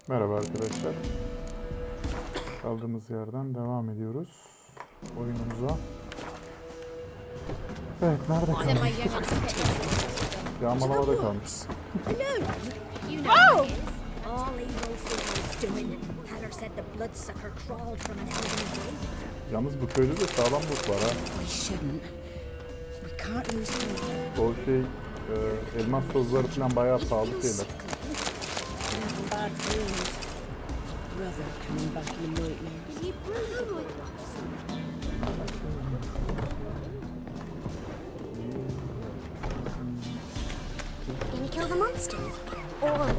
Merhaba arkadaşlar. Kaldığımız yerden devam ediyoruz oyunumuza. Evet, nerede kalmıştık? Yağmalamada kalmış. Yalnız bu köyde de sağlam loot var ha. O elmas tozları falan bayağı pahalı şeyler. Can you kill the monsters? All of them.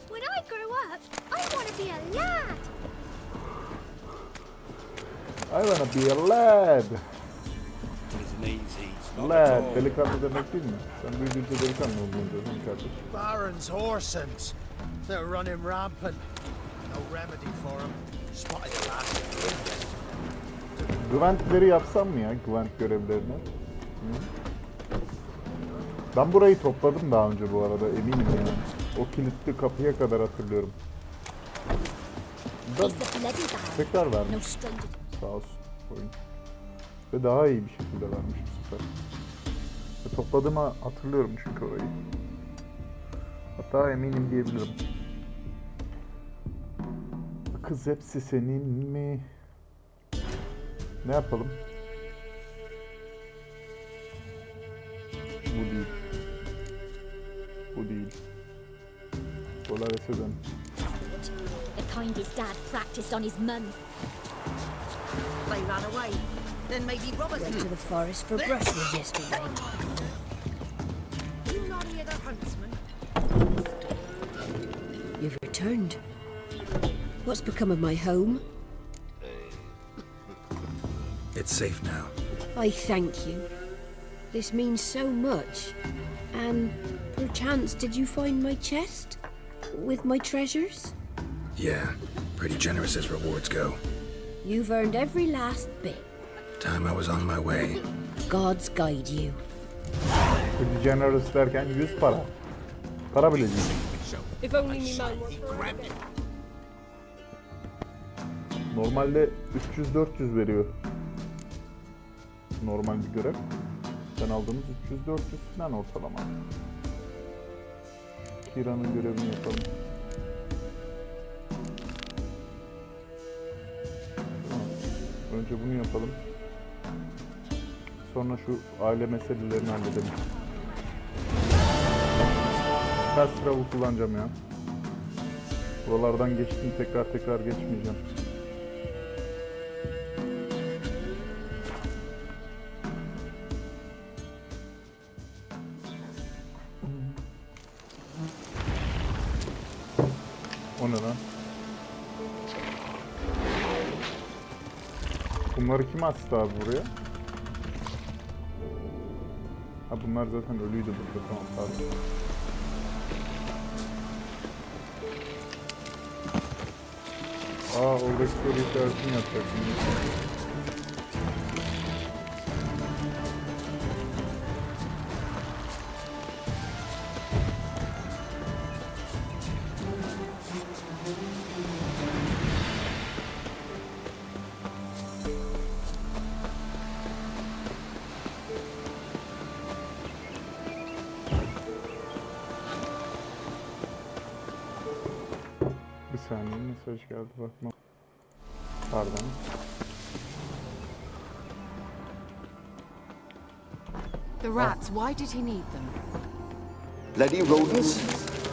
When I grow up, I want to be a lad. I wanna be a lad. Lad, delikanlı demek değil mi? Sen büyüdüğünde delikanlı olduğunu diyorsun kardeşim. Baron's horsens. They're running rampant. No remedy for them. Spotted the last. Gwent'leri yapsam mı ya? Gwent görevlerini. Hı? Ben burayı topladım daha önce bu arada, eminim yani. O kilitli kapıya kadar hatırlıyorum. Ben tekrar vermiş. Sağ olsun oyun. Ve daha iyi bir şekilde vermiş bu sefer. Ve topladığımı hatırlıyorum çünkü orayı. Hatta eminim diyebilirim. Kız hepsi senin mi? Ne yapalım? Bu değil. Bu değil. Polaris'e dön. The kind his dad practiced on his mum. They ran away. Then maybe Robert Went to the forest for brushwood yesterday. You not hear the huntsman? You've returned. What's become of my home? It's safe now. I thank you. This means so much. And perchance did you find my chest? With my treasures? Yeah, pretty generous as rewards go. You've earned every last bit. Time I was on my way. Gods guide you. Pretty generous derken 100 para. Para bile değil. If only me man was Normalde 300-400 veriyor. Normal bir görev. Sen aldığımız 300-400 falan ortalama. Kira'nın görevini yapalım. Önce bunu yapalım. Sonra şu aile meselelerini halledelim. Fast travel kullanacağım ya. Buralardan geçtim, tekrar geçmeyeceğim. O ne lan? Bunları kim astı abi buraya? Ha, bunlar zaten ölüydü burada, tamam, pardon. Oradaki soru işaretini yapacaktım. Bir saniye, mesaj geldi, bakma. Pardon. The rats, why did he need them? Bloody rodents.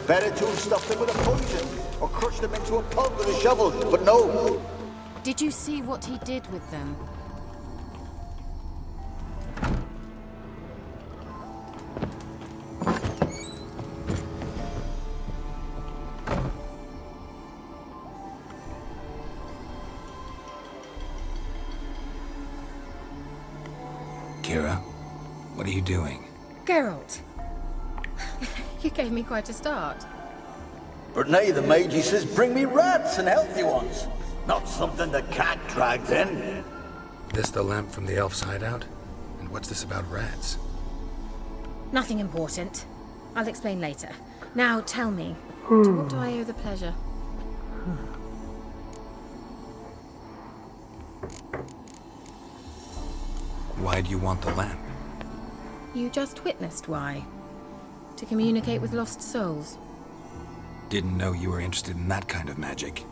Better to have stuffed them with a poison or crushed them into a pulp with a shovel, but no. Did you see what he did with them? Kira, what are you doing? Geralt, you gave me quite a start. But nay, the mage says, bring me rats and healthy ones. Not something the cat dragged in. This the lamp from the elf's hideout? And what's this about rats? Nothing important. I'll explain later. Now tell me, to what do I owe the pleasure? Why do you want the lamp? You just witnessed why. To communicate with lost souls. Didn't know you were interested in that kind of magic.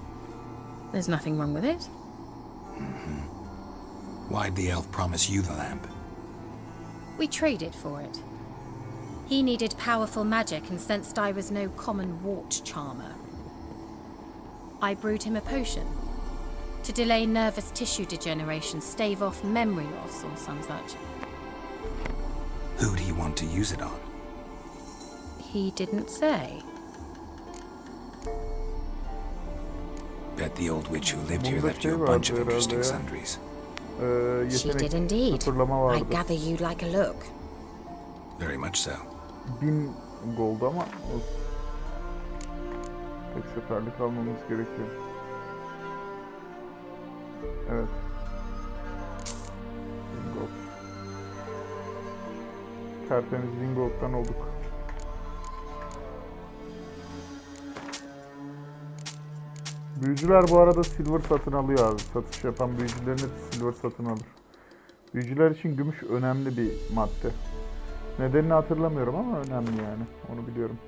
There's nothing wrong with it. Why'd the elf promise you the lamp? We traded for it. He needed powerful magic and sensed I was no common wart charmer. I brewed him a potion to delay nervous tissue degeneration, stave off memory loss or some such. Who'd he want to use it on? He didn't say. Bet the old witch who lived here Bunda left you a şey bunch of vardı interesting herhalde ya. sundries. She Yetenek did indeed. hatırlama I vardı. gather you'd like a look. Very much so. 1000 gold ama o tek seferlik almamız gerekiyor. Evet. 1000 gold. Tertemiz 1000 gold'dan olduk. Büyücüler bu arada silver satın alıyor abi. Satış yapan büyücülerin hepsi silver satın alır. Büyücüler için gümüş önemli bir madde. Nedenini hatırlamıyorum ama önemli yani. Onu biliyorum.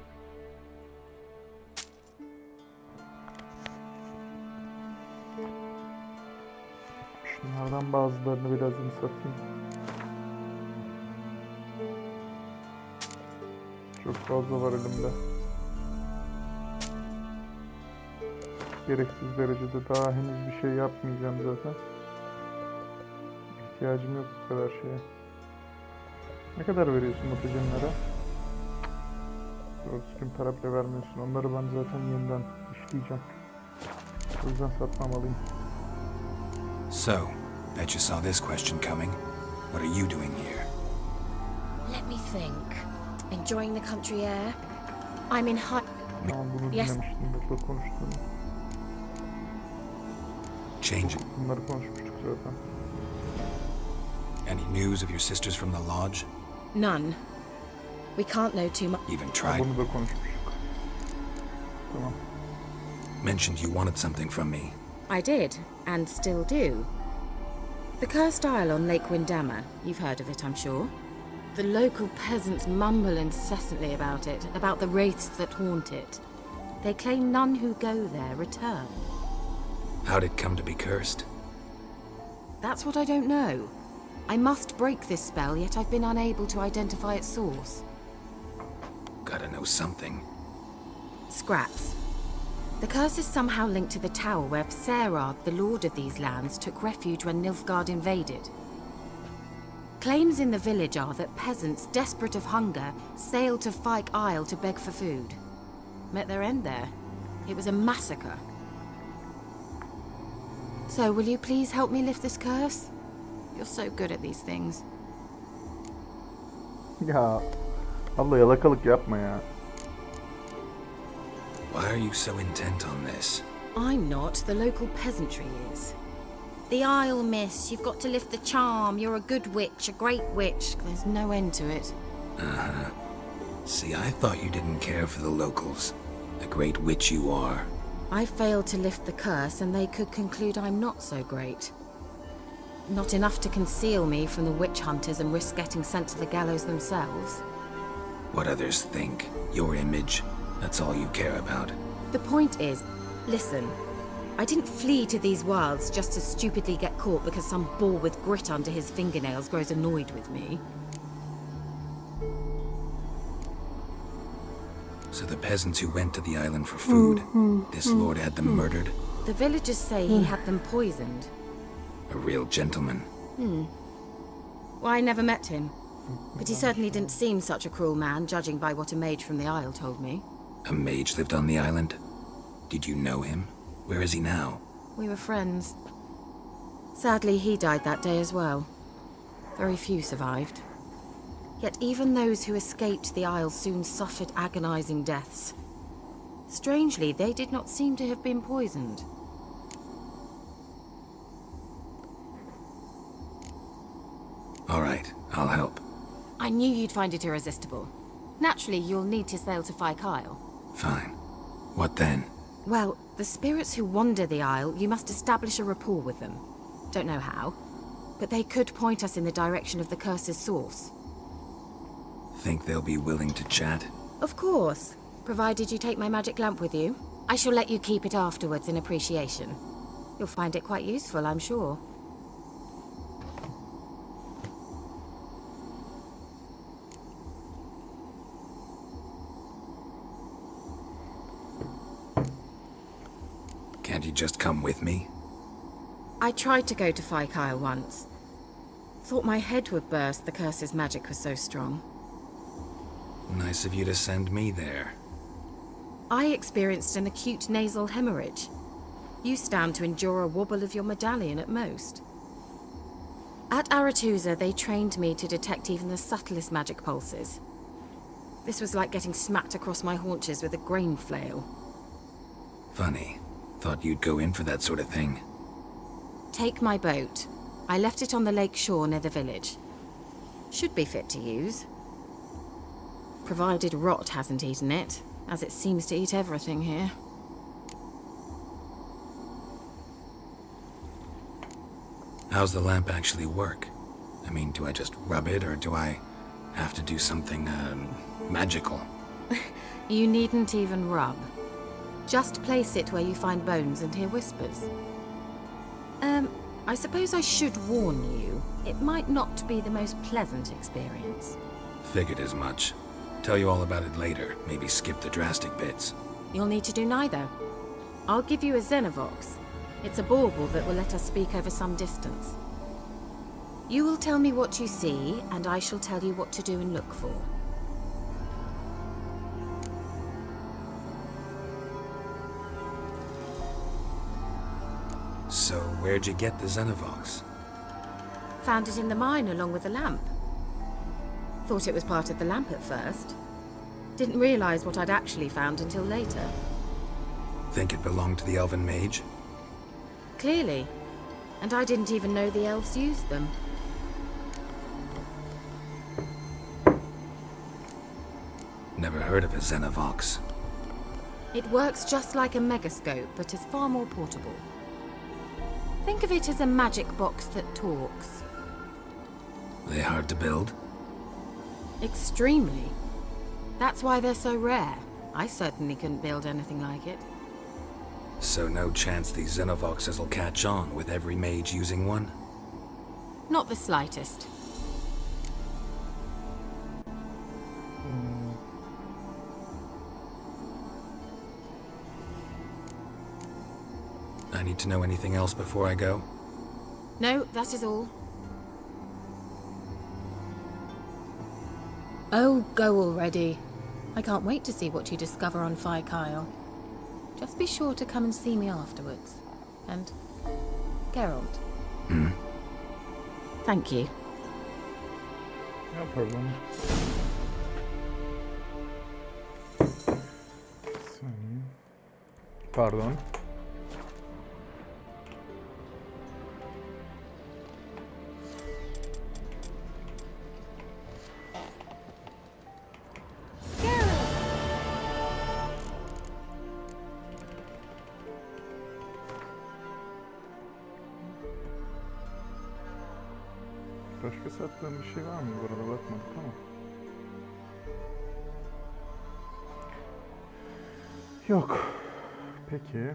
Şunlardan bazılarını birazını satayım. Çok fazla var elimde. Gereksiz derecede daha henüz bir şey yapmayacağım zaten. İhtiyacım yok bu kadar şeye. Ne kadar veriyorsun mutajinlere? Doğru düzgün para bile vermiyorsun. Onları ben zaten yeniden işleyeceğim. O yüzden satmamalıyım. So, bet you saw this question coming. What are you doing here? Let me think. Enjoying the country air? I'm in high... Tamam bunu Yes. dinlemiştim burada konuştuğunu. Changing. Bunları konuşmuştuk zaten. Any news of your sisters from the lodge? None. We can't know too much. Even Ha, tried. bunu da konuşmuştuk. Tamam. Mentioned you wanted something from me. I did, and still do. The cursed isle on Lake Windammer. You've heard of it, I'm sure. The local peasants mumble incessantly about it, about the wraiths that haunt it. They claim none who go there return. How'd it come to be cursed? That's what I don't know. I must break this spell, yet I've been unable to identify its source. Gotta know something. Scraps. The curse is somehow linked to the tower where Serard, the lord of these lands, took refuge when Nilfgaard invaded. Claims in the village are that peasants, desperate of hunger, sailed to Fyke Isle to beg for food. Met their end there. It was a massacre. So, will you please help me lift this curse? You're so good at these things. Ya abla yalakalık yapma ya. Why are you so intent on this? I'm not, the local peasantry is. The Isle, miss. You've got to lift the charm. You're a good witch, a great witch. There's no end to it. Uh-huh. See, I thought you didn't care for the locals. The great witch you are. I failed to lift the curse, and they could conclude I'm not so great. Not enough to conceal me from the witch hunters and risk getting sent to the gallows themselves. What others think, your image, that's all you care about. The point is, listen, I didn't flee to these wilds just to stupidly get caught because some boar with grit under his fingernails grows annoyed with me. So the peasants who went to the island for food, this lord had them murdered? The villagers say he had them poisoned. A real gentleman. Well, I never met him. But he certainly didn't seem such a cruel man, judging by what a mage from the Isle told me. A mage lived on the island? Did you know him? Where is he now? We were friends. Sadly, he died that day as well. Very few survived. Yet even those who escaped the Isle soon suffered agonizing deaths. Strangely, they did not seem to have been poisoned. I'll help. I knew you'd find it irresistible. Naturally, you'll need to sail to Phi Kyle. Fine. What then? Well, the spirits who wander the Isle, you must establish a rapport with them. Don't know how, but they could point us in the direction of the curse's source. Think they'll be willing to chat? Of course, provided you take my magic lamp with you. I shall let you keep it afterwards in appreciation. You'll find it quite useful, I'm sure. Can't you just come with me? I tried to go to Phi Kyle once. Thought my head would burst, the curse's magic was so strong. Nice of you to send me there. I experienced an acute nasal hemorrhage. You stand to endure a wobble of your medallion at most. At Aretusa, they trained me to detect even the subtlest magic pulses. This was like getting smacked across my haunches with a grain flail. Funny. Thought you'd go in for that sort of thing. Take my boat. I left it on the lake shore near the village. Should be fit to use. Provided rot hasn't eaten it, as it seems to eat everything here. How's the lamp actually work? I mean, do I just rub it, or do I have to do something, magical? You needn't even rub. Just place it where you find bones and hear whispers. I suppose I should warn you, it might not be the most pleasant experience. Figured as much. Tell you all about it later, maybe skip the drastic bits. You'll need to do neither. I'll give you a Xenovox. It's a bauble that will let us speak over some distance. You will tell me what you see, and I shall tell you what to do and look for. So, where'd you get the Xenovox? Found it in the mine along with the lamp. Thought it was part of the lamp at first. Didn't realize what I'd actually found until later. Think it belonged to the elven mage? Clearly. And I didn't even know the elves used them. Never heard of a Xenovox. It works just like a megascope, but is far more portable. Think of it as a magic box that talks. They hard to build? Extremely. That's why they're so rare. I certainly couldn't build anything like it. So no chance these Xenovoxes will catch on with every mage using one? Not the slightest. I need to know anything else before I go? No, that is all. Oh, go already. I can't wait to see what you discover on Phi Kyle. Just be sure to come and see me afterwards. And Geralt. Hmm? Thank you. No problem. Saniye. Pardon. Başka sattığım bir şey var mı? Burada bakmadık ama. Yok. Peki.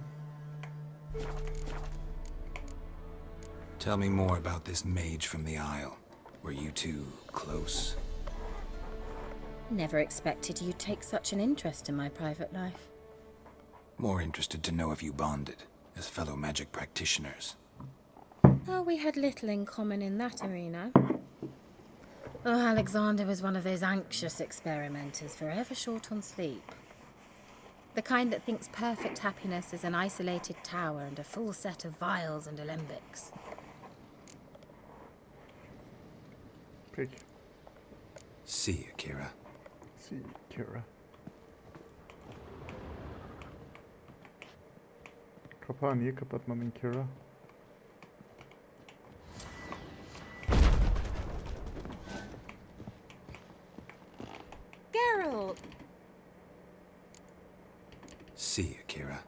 Tell me more about this mage from the Isle. Were you two close? Never expected you'd take such an interest in my private life. More interested to know if you bonded, as fellow magic practitioners. Oh, we had little in common in that arena. Oh, Alexander was one of those anxious experimenters, forever short on sleep. The kind that thinks perfect happiness is an isolated tower and a full set of vials and alembics. Peki. See you, Kira. See you, Kira. Kapağı niye kapatmadın Kira? see you, Kira.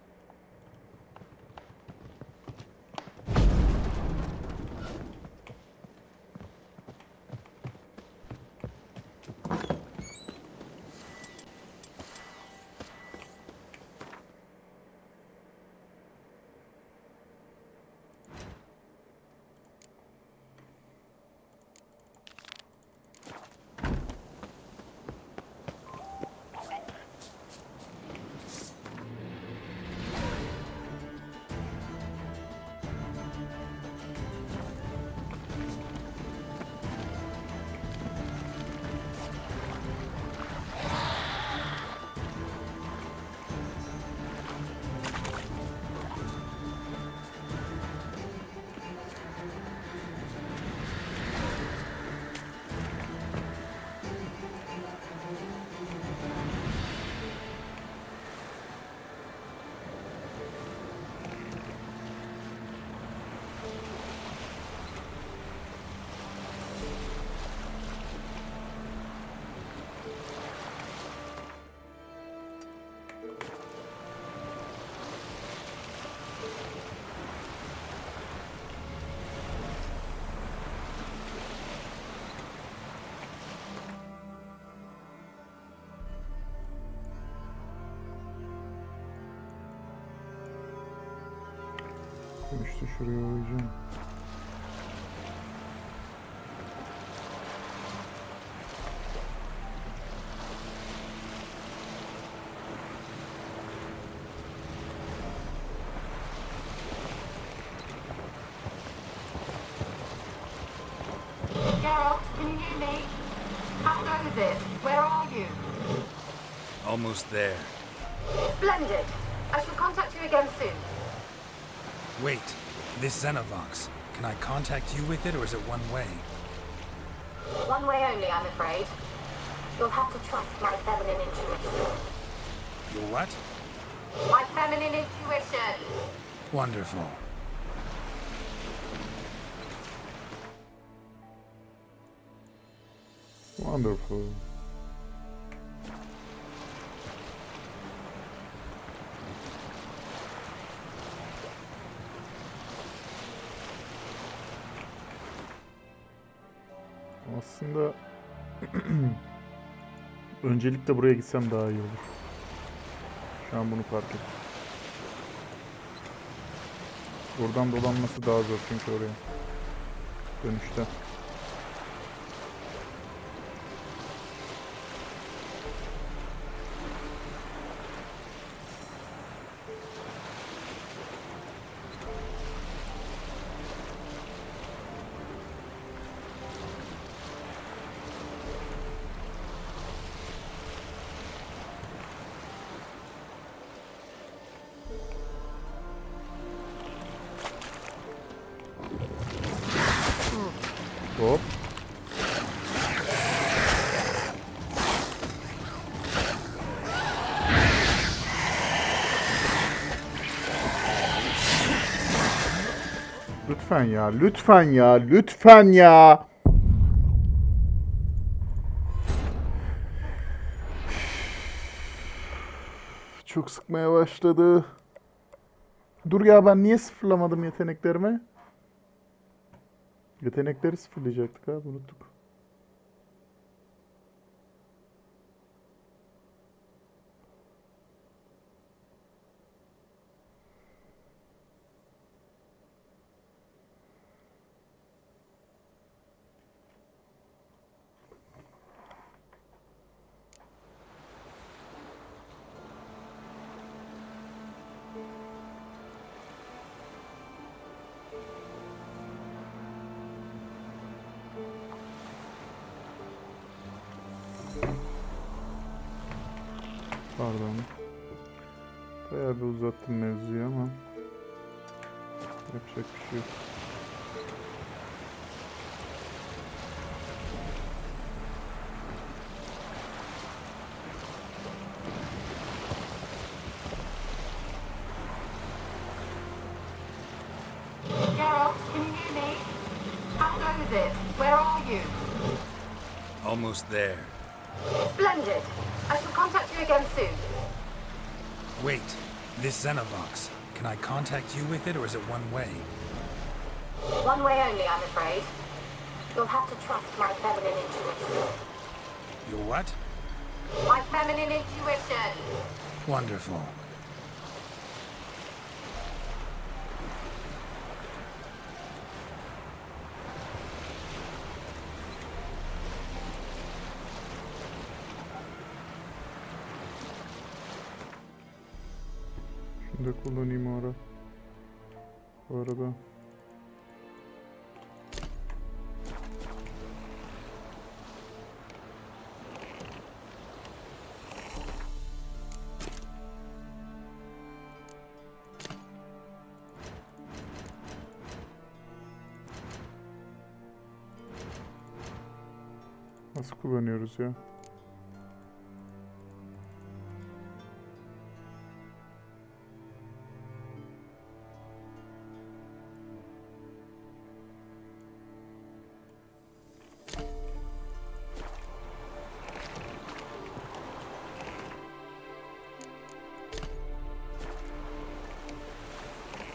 İşte şuraya koyacağım. Geralt, can you hear me? How goes it? Where are you? Almost there. Splendid. I shall contact you again soon. Wait, this Xenovox. Can I contact you with it, or is it one way? One way only, I'm afraid. You'll have to trust my feminine intuition. Your what? My feminine intuition! Wonderful. Wonderful. Aslında öncelikle buraya gitsem daha iyi olur. Şu an bunu fark ettim. Buradan dolanması daha zor çünkü oraya. Dönüşte. Hop. Lütfen ya, lütfen ya, lütfen ya. Çok sıkmaya başladı. Dur ya, ben niye sıfırlamadım yeteneklerimi? Yetenekleri sıfırlayacaktık abi, unuttuk. Pardon. Bayağı bir uzattım mevzuyu ama yapacak bir şey yok. Geralt, can you hear me? How goes it? Where are you? Almost there. Splendid. I shall contact you again soon. Wait, This Xenovox, can I contact you with it, or is it one way? One way only, I'm afraid. You'll have to trust my feminine intuition. Your what? My feminine intuition! Wonderful. Şunu da kullanayım o ara. Bu arada. Nasıl kullanıyoruz ya?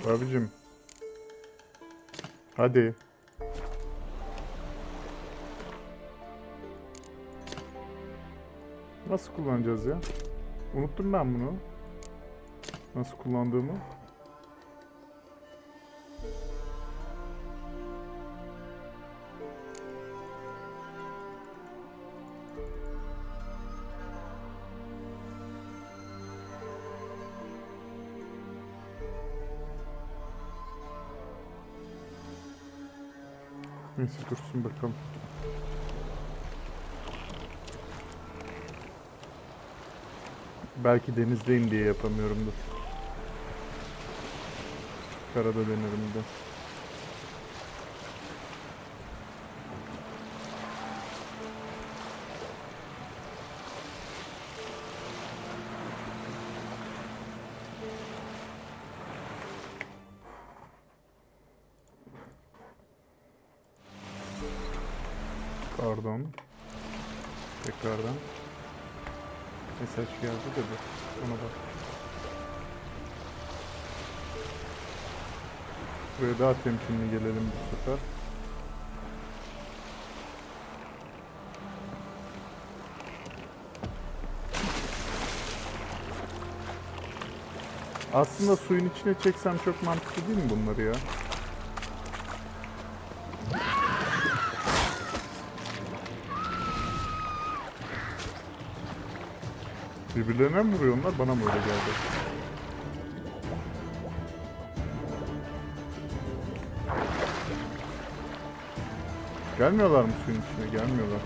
Abicim. Hadi. Nasıl kullanacağız ya? Unuttum ben bunu. Nasıl kullandığımı. Neyse dursun bakalım. Belki denizdeyim diye yapamıyorumdur. Karada denerim de. Pardon. Tekrardan. Mesaj geldi de ona bak. Buraya daha temkinli gelelim bu sefer. Aslında suyun içine çeksem çok mantıklı değil mi bunları ya? Birbirlerine mi vuruyor onlar? Bana mı öyle geldi? Gelmiyorlar mı suyun içine? Gelmiyorlar.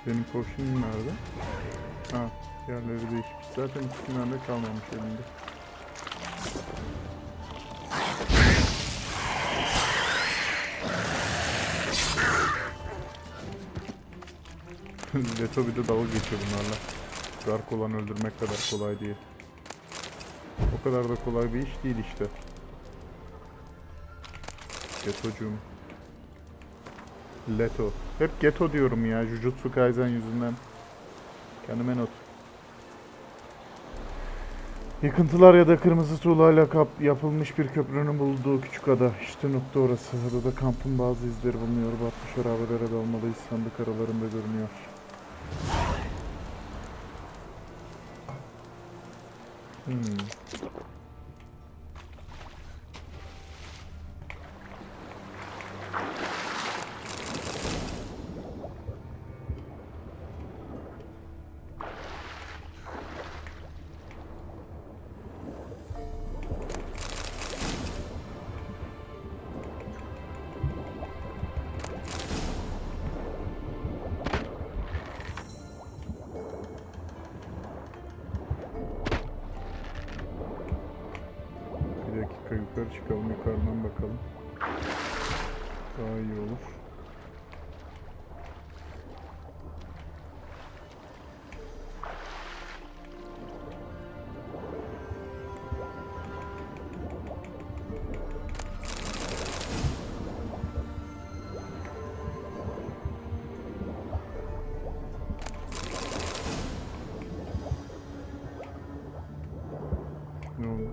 Benim potion'um nerede? Ha, yerleri değişmiş. Zaten ikisinden de kalmamış elimde. Leto bir de dalga geçiyor bunlarla. Dark olan öldürmek kadar kolay diye. O kadar da kolay bir iş değil işte. Getocuğum. Leto. Hep Geto diyorum ya, Jujutsu Kaisen yüzünden. Kendime not. Yıkıntılar ya da kırmızı tuğlayla yapılmış bir köprünün bulunduğu küçük ada. İşte nokta orası. Adada kampın bazı izleri bulunuyor. Batmış harabelere dalmalıyız. Sandık aralarında görünüyor. yukarı çıkalım, yukarıdan bakalım. Daha iyi olur. Ne oldu?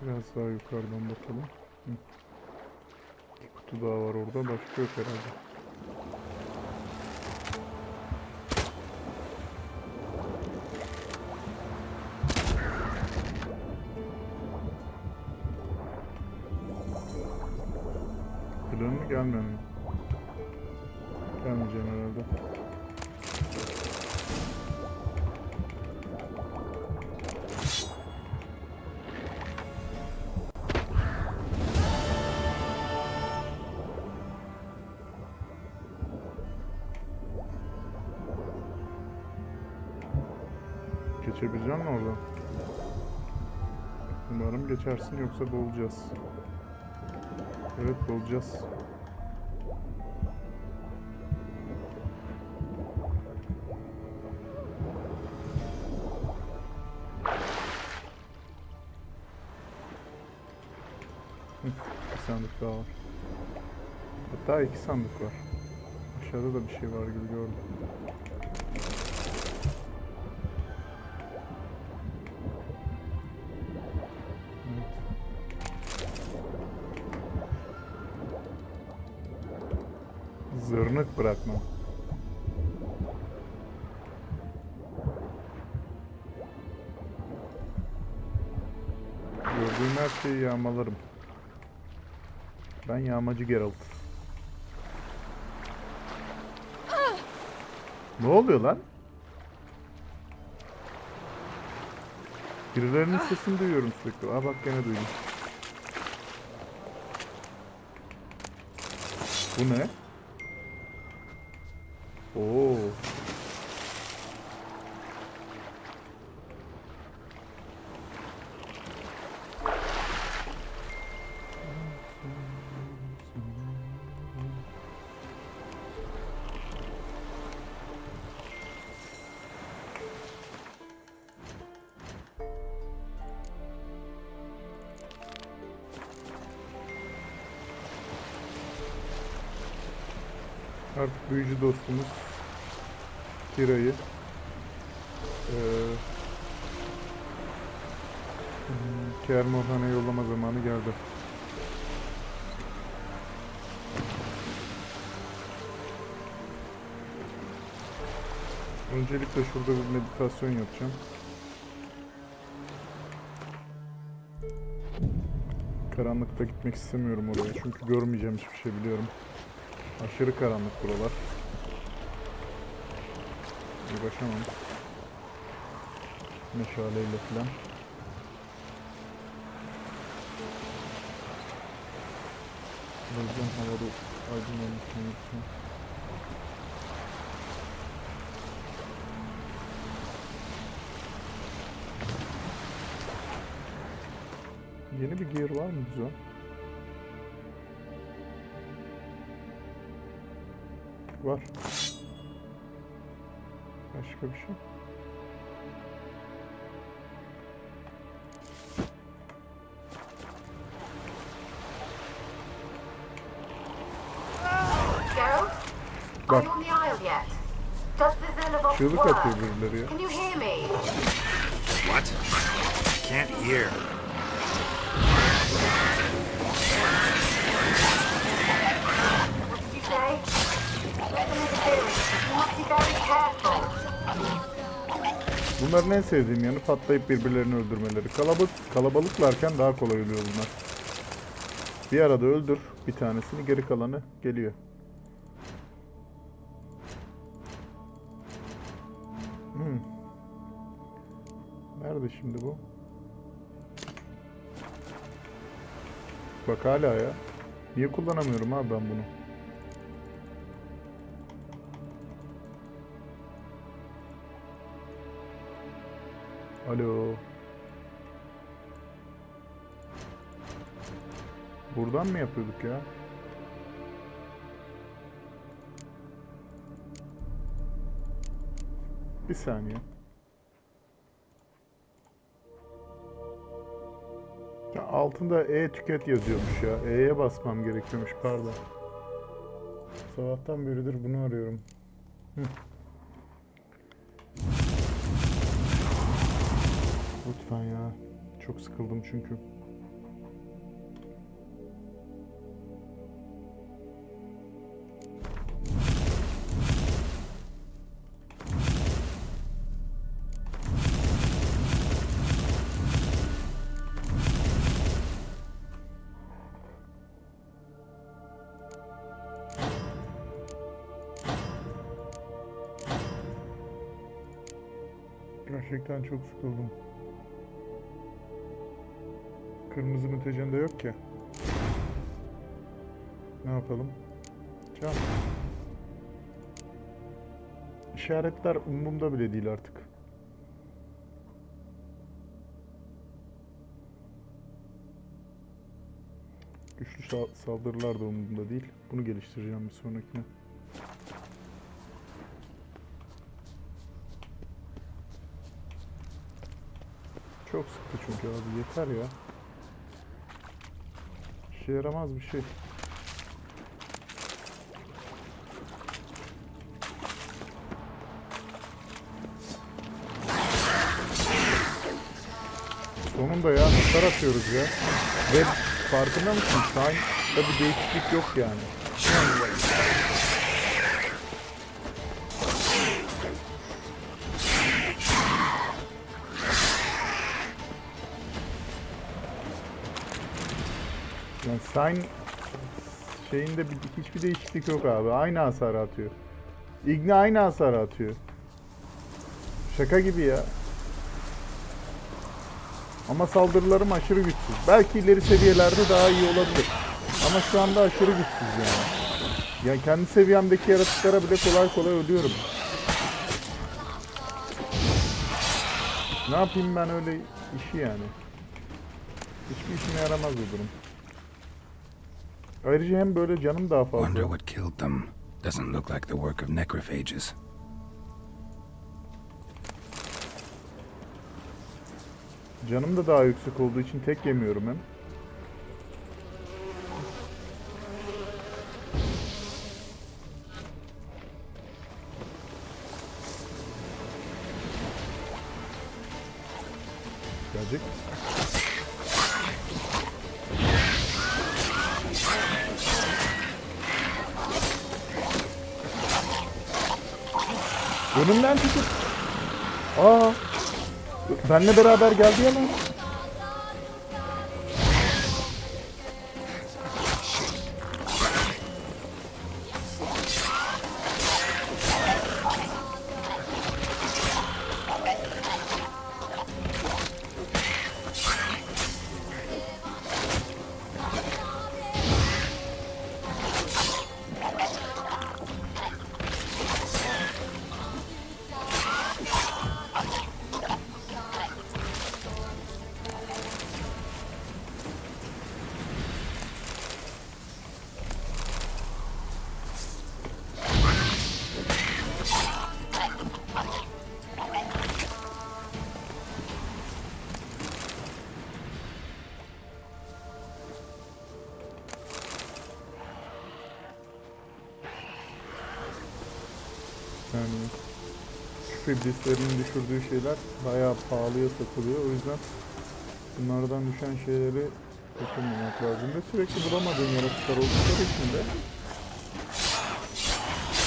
Biraz daha yukarıdan bakalım. Hı. İki kutu daha var orada. Başka yok herhalde. Gelen mi gelmeyen mi? Gelmeyeceğim herhalde. Geçebilecek misin oradan? Umarım geçersin, yoksa boğulacağız. Evet, boğulacağız. Bir sandık daha var. Hatta iki sandık var. Aşağıda da bir şey var gibi gördüm. Zırnık bırakma. Gördüğüm her şeyi yağmalarım. Ben yağmacı Geralt. Ne oluyor lan? Birilerinin sesini duyuyorum sürekli. Aa bak, gene duydum. Bu ne? Oo. Artık büyücü dostumuz Kira'yı Kermorhan'a yollama zamanı geldi. Öncelikle şurada bir meditasyon yapacağım. Karanlıkta gitmek istemiyorum oraya, çünkü görmeyeceğim hiçbir şey, biliyorum. Aşırı karanlık buralar. Uğraşamam. Meşaleyle falan. Bazen havada aydınlanmışsın lütfen. Yeni bir gear var mı güzel? Var. Başka bir şey. Geralt? Are you on the isle yet? Does the Xenomorph Çığlık work? atıyor birileri ya. Can you hear me? What? I can't hear. What did you say? Listen interference. You must be very careful. Bunların en sevdiğim yanı patlayıp birbirlerini öldürmeleri. Kalabalıklarken daha kolay oluyor bunlar. Bir arada öldür bir tanesini, geri kalanı geliyor. Nerede şimdi bu? Bak hala ya. Niye kullanamıyorum abi ben bunu? Alo. Buradan mı yapıyorduk ya? Bir saniye. Ya altında E tüket yazıyormuş ya. E'ye basmam gerekiyormuş, pardon. Sabahtan beridir bunu arıyorum. Lütfen ya. Çok sıkıldım çünkü. Gerçekten çok sıkıldım. Kırmızı mütecen de yok ki. Ne yapalım? Can. İşaretler umurumda bile değil artık. Güçlü saldırılar da umurumda değil. Bunu geliştireceğim bir sonrakine. Çok sıktı çünkü abi, yeter ya. İşe yaramaz bir şey. Sonunda ya hasar atıyoruz ya. Ve farkında mısın? Sign'da bir değişiklik yok yani. Yani Sign şeyinde hiçbir değişiklik yok abi. Aynı hasar atıyor. Igni aynı hasar atıyor. Şaka gibi ya. Ama saldırılarım aşırı güçsüz. Belki ileri seviyelerde daha iyi olabilir. Ama şu anda aşırı güçsüz yani. Yani kendi seviyemdeki yaratıklara bile kolay kolay ölüyorum. Ne yapayım ben öyle işi yani. Hiçbir işime yaramaz bu durum. Ayrıca hem böyle canım daha fazla. Wonder what killed them. Doesn't look like the work of necrophages. Canım da daha yüksek olduğu için tek yemiyorum hem. Gelecek. Önümden tutup. Aa. Benle beraber geldi ya lan. Yani küp iblislerinin düşürdüğü şeyler bayağı pahalıya satılıyor. O yüzden bunlardan düşen şeyleri kaçırmamak lazım. Ve sürekli bulamadığın yaratıklar oldukları için de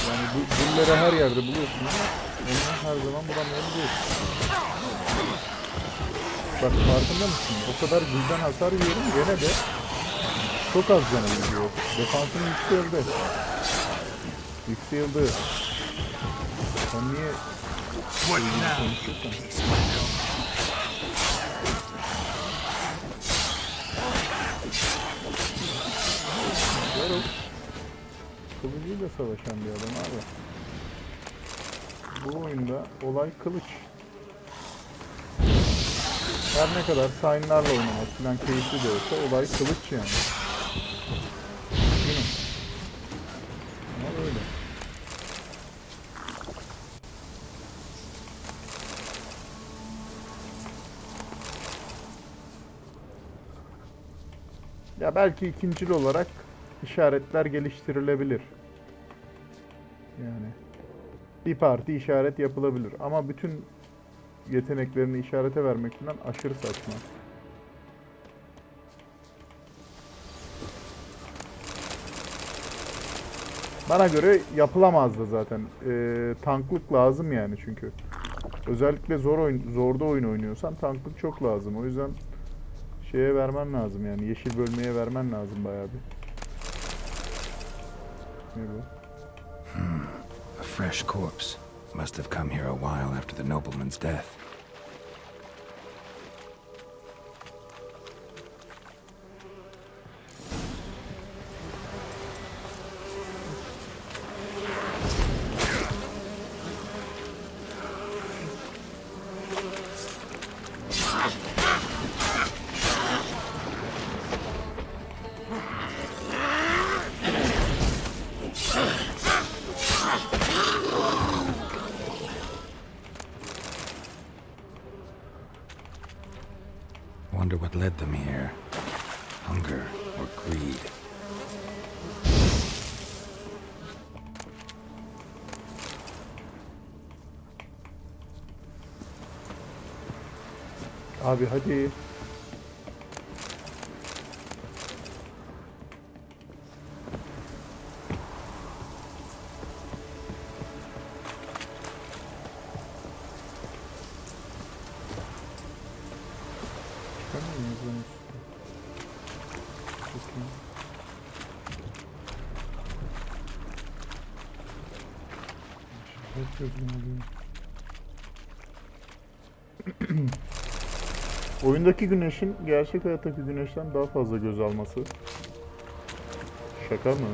yani bunları her yerde buluyorsun ama onu her zaman bulamayabiliyorsun. Bak farkında mısın? O kadar gülden hasar yiyorum, gene de çok az canım gidiyor. Defansım yükseldi. Yükseldi. Sen niye konuşuyorsun? Yarım. Kılıcıyla savaşan bir adam abi. Bu oyunda olay kılıç. Her ne kadar signlarla oynamak falan keyifli de olsa olay kılıç yani. Değil mi? Ama öyle. Ya belki ikincil olarak işaretler geliştirilebilir. Yani bir parti işaret yapılabilir ama bütün yeteneklerini işarete vermek falan aşırı saçma. Bana göre yapılamazdı zaten. Tanklık lazım yani çünkü. Özellikle zorda oyun oynuyorsan tanklık çok lazım. O yüzden şeye vermen lazım yani yeşil bölmeye vermen lazım bayağı bir. Ne bu? A fresh corpse. Must have come here a while after the nobleman's death. Wonder what led them here. Hunger or greed? Abi hadi. Oyundaki güneşin gerçek hayattaki güneşten daha fazla göz alması. Şaka mı?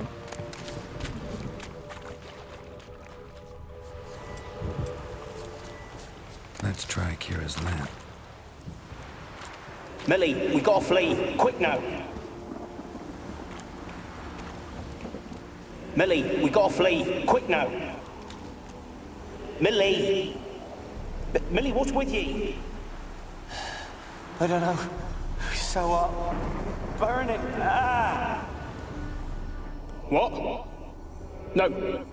Let's try Kira's lamp. Millie, we gotta flee. Quick now. Millie, we gotta flee. Quick now. Millie. Millie, what's with you? I don't know. So what? Burn it. Ah! What? No.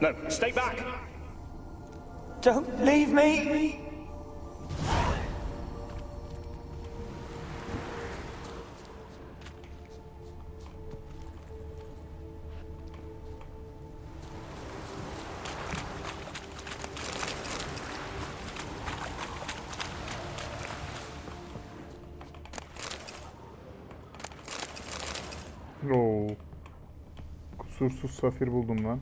No, stay back. Don't leave me! Oo. Kusursuz safir buldum lan.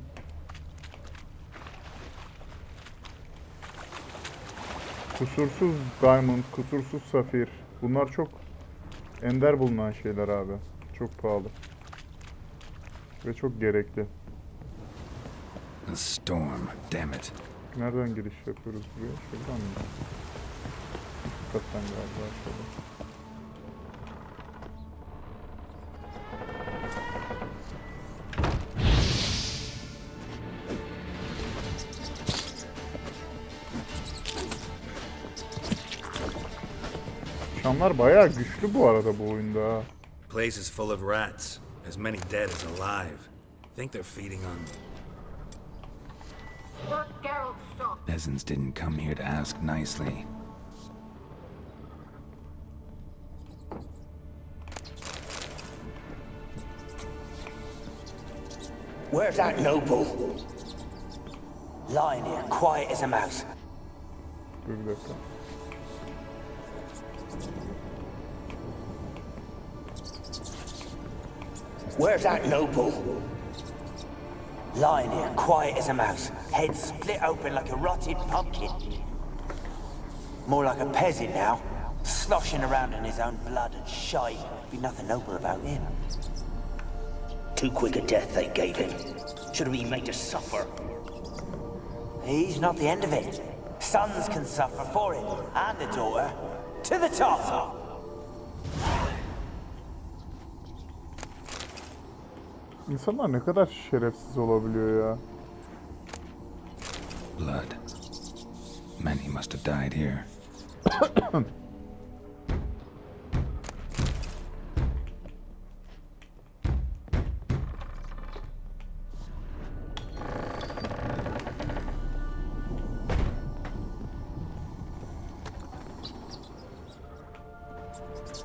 Kusursuz diamond, kusursuz safir. Bunlar çok ender bulunan şeyler abi. Çok pahalı. Ve çok gerekli. A storm, damn it. Nereden giriş yapıyoruz buraya? Şuradan mı? Üst kattan galiba aşağıda. Şamlar bayağı güçlü bu arada bu oyunda. Place is full of rats. As many dead as alive. Think they're feeding on... Geralt, stop. Peasants didn't come here to ask nicely. Where's that noble? Lying here, quiet as a mouse. Dur bir dakika. Where's that noble? Lying here, quiet as a mouse. Head split open like a rotted pumpkin. More like a peasant now. Sloshing around in his own blood and shite. Be nothing noble about him. Too quick a death they gave him. Should have been made to suffer. He's not the end of it. Sons can suffer for it, and a daughter. To the top! İnsanlar ne kadar şerefsiz olabiliyor ya. Blood. Many must have died here.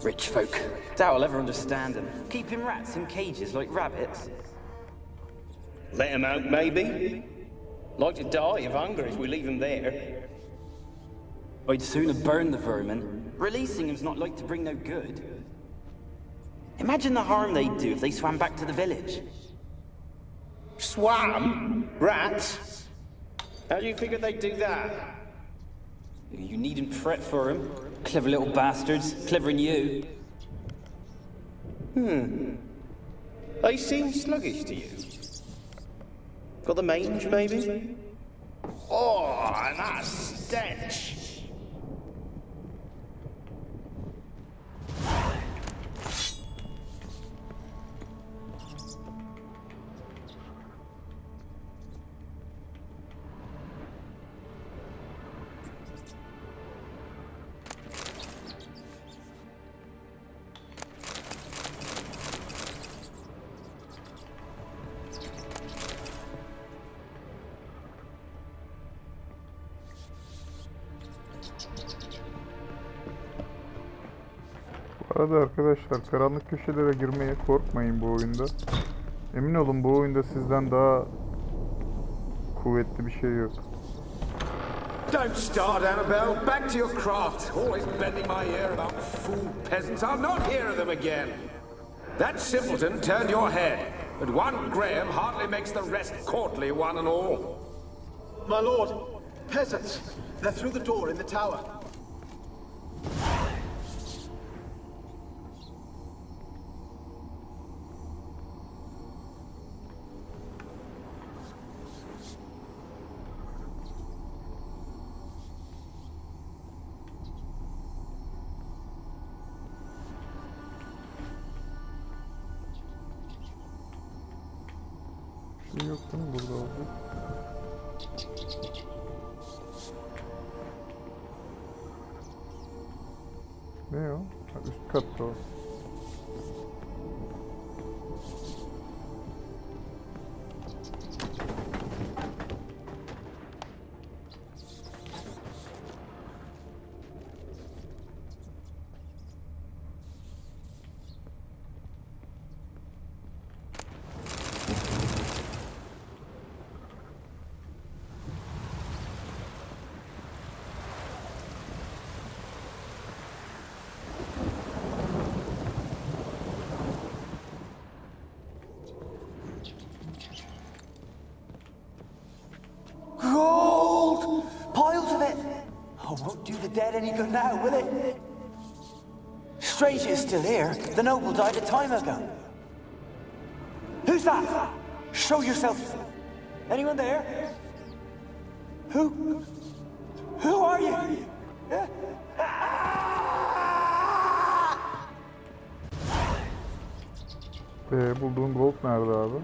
Rich folk. Doubt I'll ever understand them. Keeping rats in cages like rabbits. Let him out, maybe? Like to die of hunger if we leave him there. I'd sooner burn the vermin. Releasing him's not like to bring no good. Imagine the harm they'd do if they swam back to the village. Swam? Rats? How do you figure they'd do that? You needn't fret for him. Clever little bastards. Clever than you. They seem sluggish to you. Got the mange, maybe? Oh, and that stench! Bu arada arkadaşlar, karanlık köşelere girmeye korkmayın bu oyunda. Emin olun, bu oyunda sizden daha kuvvetli bir şey yok. Don't start, Annabelle. Back to your craft. Always bending my ear about fool peasants. I'll not hear of them again. That simpleton turned your head, but one Graham hardly makes the rest courtly, one and all. My lord, peasants. They're through the door in the tower. Şey yok değil mi burada oldu? Ne o? Ha, üst katta o. Gold! Piles of it! Oh, won't do the dead any good now, will it? Strange it's still here. The noble died a time ago. Who's that? Show yourself. Anyone there? Who are you? Bulduğun gold nerede abi?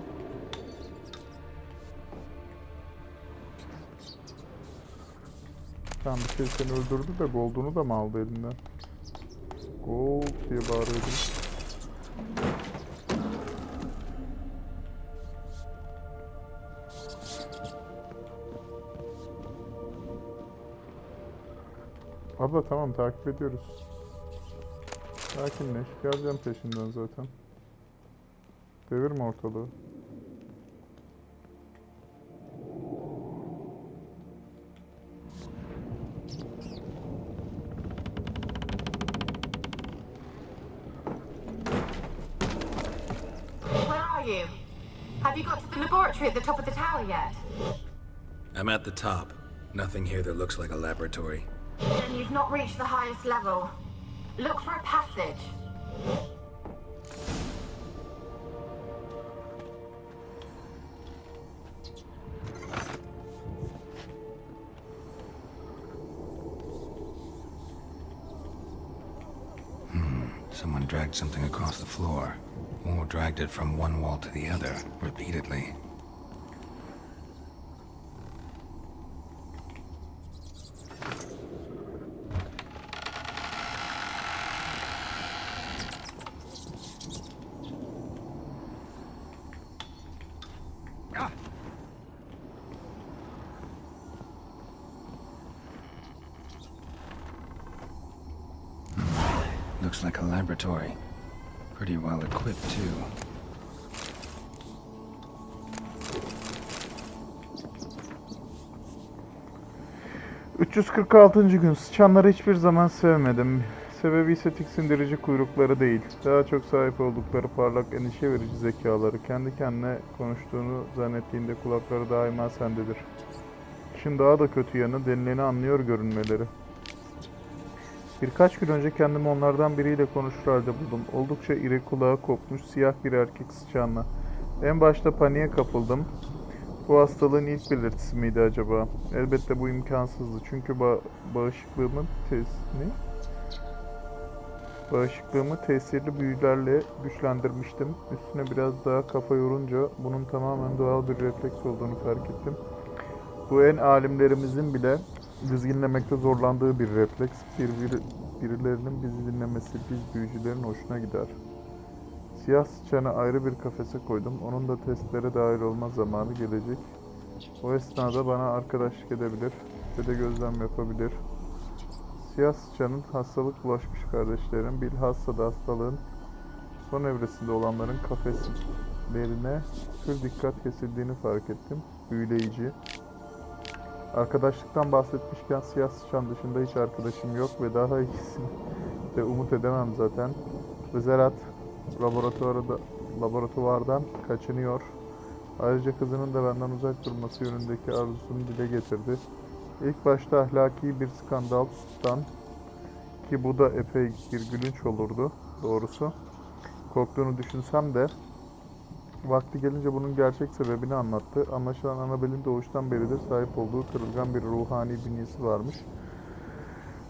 Tamam, bir şey seni öldürdü de gold'unu da mı aldı elinden? Gold diye bağırıyordum. Abla tamam, takip ediyoruz. Sakinleş, geleceğim peşinden zaten. Devirme ortalığı. Have you got to the laboratory at the top of the tower yet? I'm at the top. Nothing here that looks like a laboratory. Then you've not reached the highest level. Look for a passage. Someone dragged something across the floor, or dragged it from one wall to the other, repeatedly. Looks like a laboratory. Pretty well equipped, too. ...346. gün. Sıçanları hiçbir zaman sevmedim. Sebebi ise tiksindirici kuyrukları değil. Daha çok sahip oldukları parlak, endişe verici zekaları. Kendi kendine konuştuğunu zannettiğinde kulakları daima sendedir. İşin daha da kötü yanı denileni anlıyor görünmeleri. Birkaç gün önce kendimi onlardan biriyle konuşur halde buldum. Oldukça iri, kulağı kopmuş, siyah bir erkek sıçanla. En başta paniğe kapıldım. Bu hastalığın ilk belirtisi miydi acaba? Elbette bu imkansızdı. Çünkü bağışıklığımı tesirli büyülerle güçlendirmiştim. Üstüne biraz daha kafa yorunca bunun tamamen doğal bir refleks olduğunu fark ettim. Bu en alimlerimizin bile dizginlemekte zorlandığı bir refleks. Birilerinin bizi dinlemesi biz büyücülerin hoşuna gider. Siyah sıçanı ayrı bir kafese koydum. Onun da testlere dahil olma zamanı gelecek. O esnada bana arkadaşlık edebilir ve de gözlem yapabilir. Siyah sıçanın hastalık bulaşmış kardeşlerim, bilhassa da hastalığın son evresinde olanların kafeslerine pür dikkat kesildiğini fark ettim. Büyüleyici. Arkadaşlıktan bahsetmişken siyah sıçan dışında hiç arkadaşım yok ve daha iyisini de umut edemem zaten. Zerat laboratuvardan kaçınıyor. Ayrıca kızının da benden uzak durması yönündeki arzusunu dile getirdi. İlk başta ahlaki bir skandaldan, ki bu da epey bir gülünç olurdu doğrusu, korktuğunu düşünsem de vakti gelince bunun gerçek sebebini anlattı. Anlaşılan Annabelle'in doğuştan beridir sahip olduğu kırılgan bir ruhani bünyesi varmış.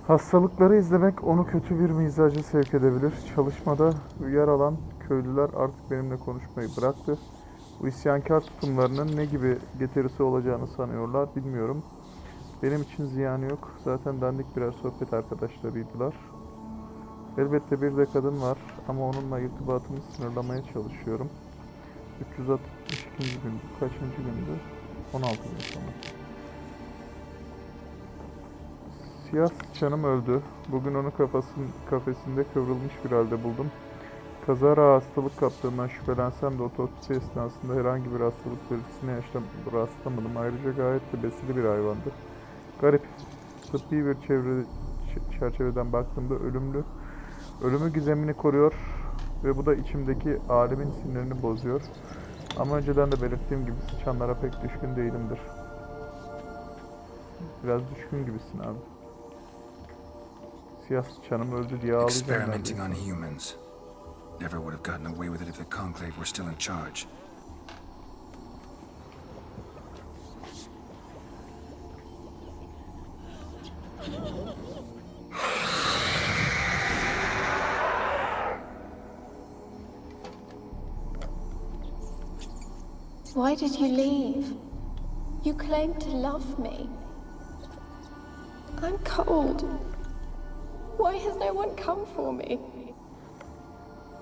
Hastalıkları izlemek onu kötü bir mizaca sevk edebilir. Çalışmada yer alan köylüler artık benimle konuşmayı bıraktı. Bu isyankar tutumlarının ne gibi getirisi olacağını sanıyorlar, bilmiyorum. Benim için ziyanı yok. Zaten dandik birer sohbet arkadaşlarıydılar. Elbette bir de kadın var ama onunla irtibatımı sınırlamaya çalışıyorum. 362. gün. Kaçıncı gündü? 16 gün sonra. Siyah sıçanım öldü. Bugün onu kafesinde kıvrılmış bir halde buldum. Kazara hastalık kaptığından şüphelensem de otopsi esnasında herhangi bir hastalık belirtisine rastlamadım. Ayrıca gayet de besili bir hayvandı. Garip. Tıbbi bir çerçeveden baktığımda ölümü gizemini koruyor ve bu da içimdeki alimin sinirini bozuyor. Ama önceden de belirttiğim gibi sıçanlara pek düşkün değilimdir. Biraz düşkün gibisin abi. Siyah sıçanım öldü diye ağlayacağım. Experimenting on humans. Never would have gotten away with it if the Conclave were still in charge. Why did you leave? You claimed to love me. I'm cold. Why has no one come for me?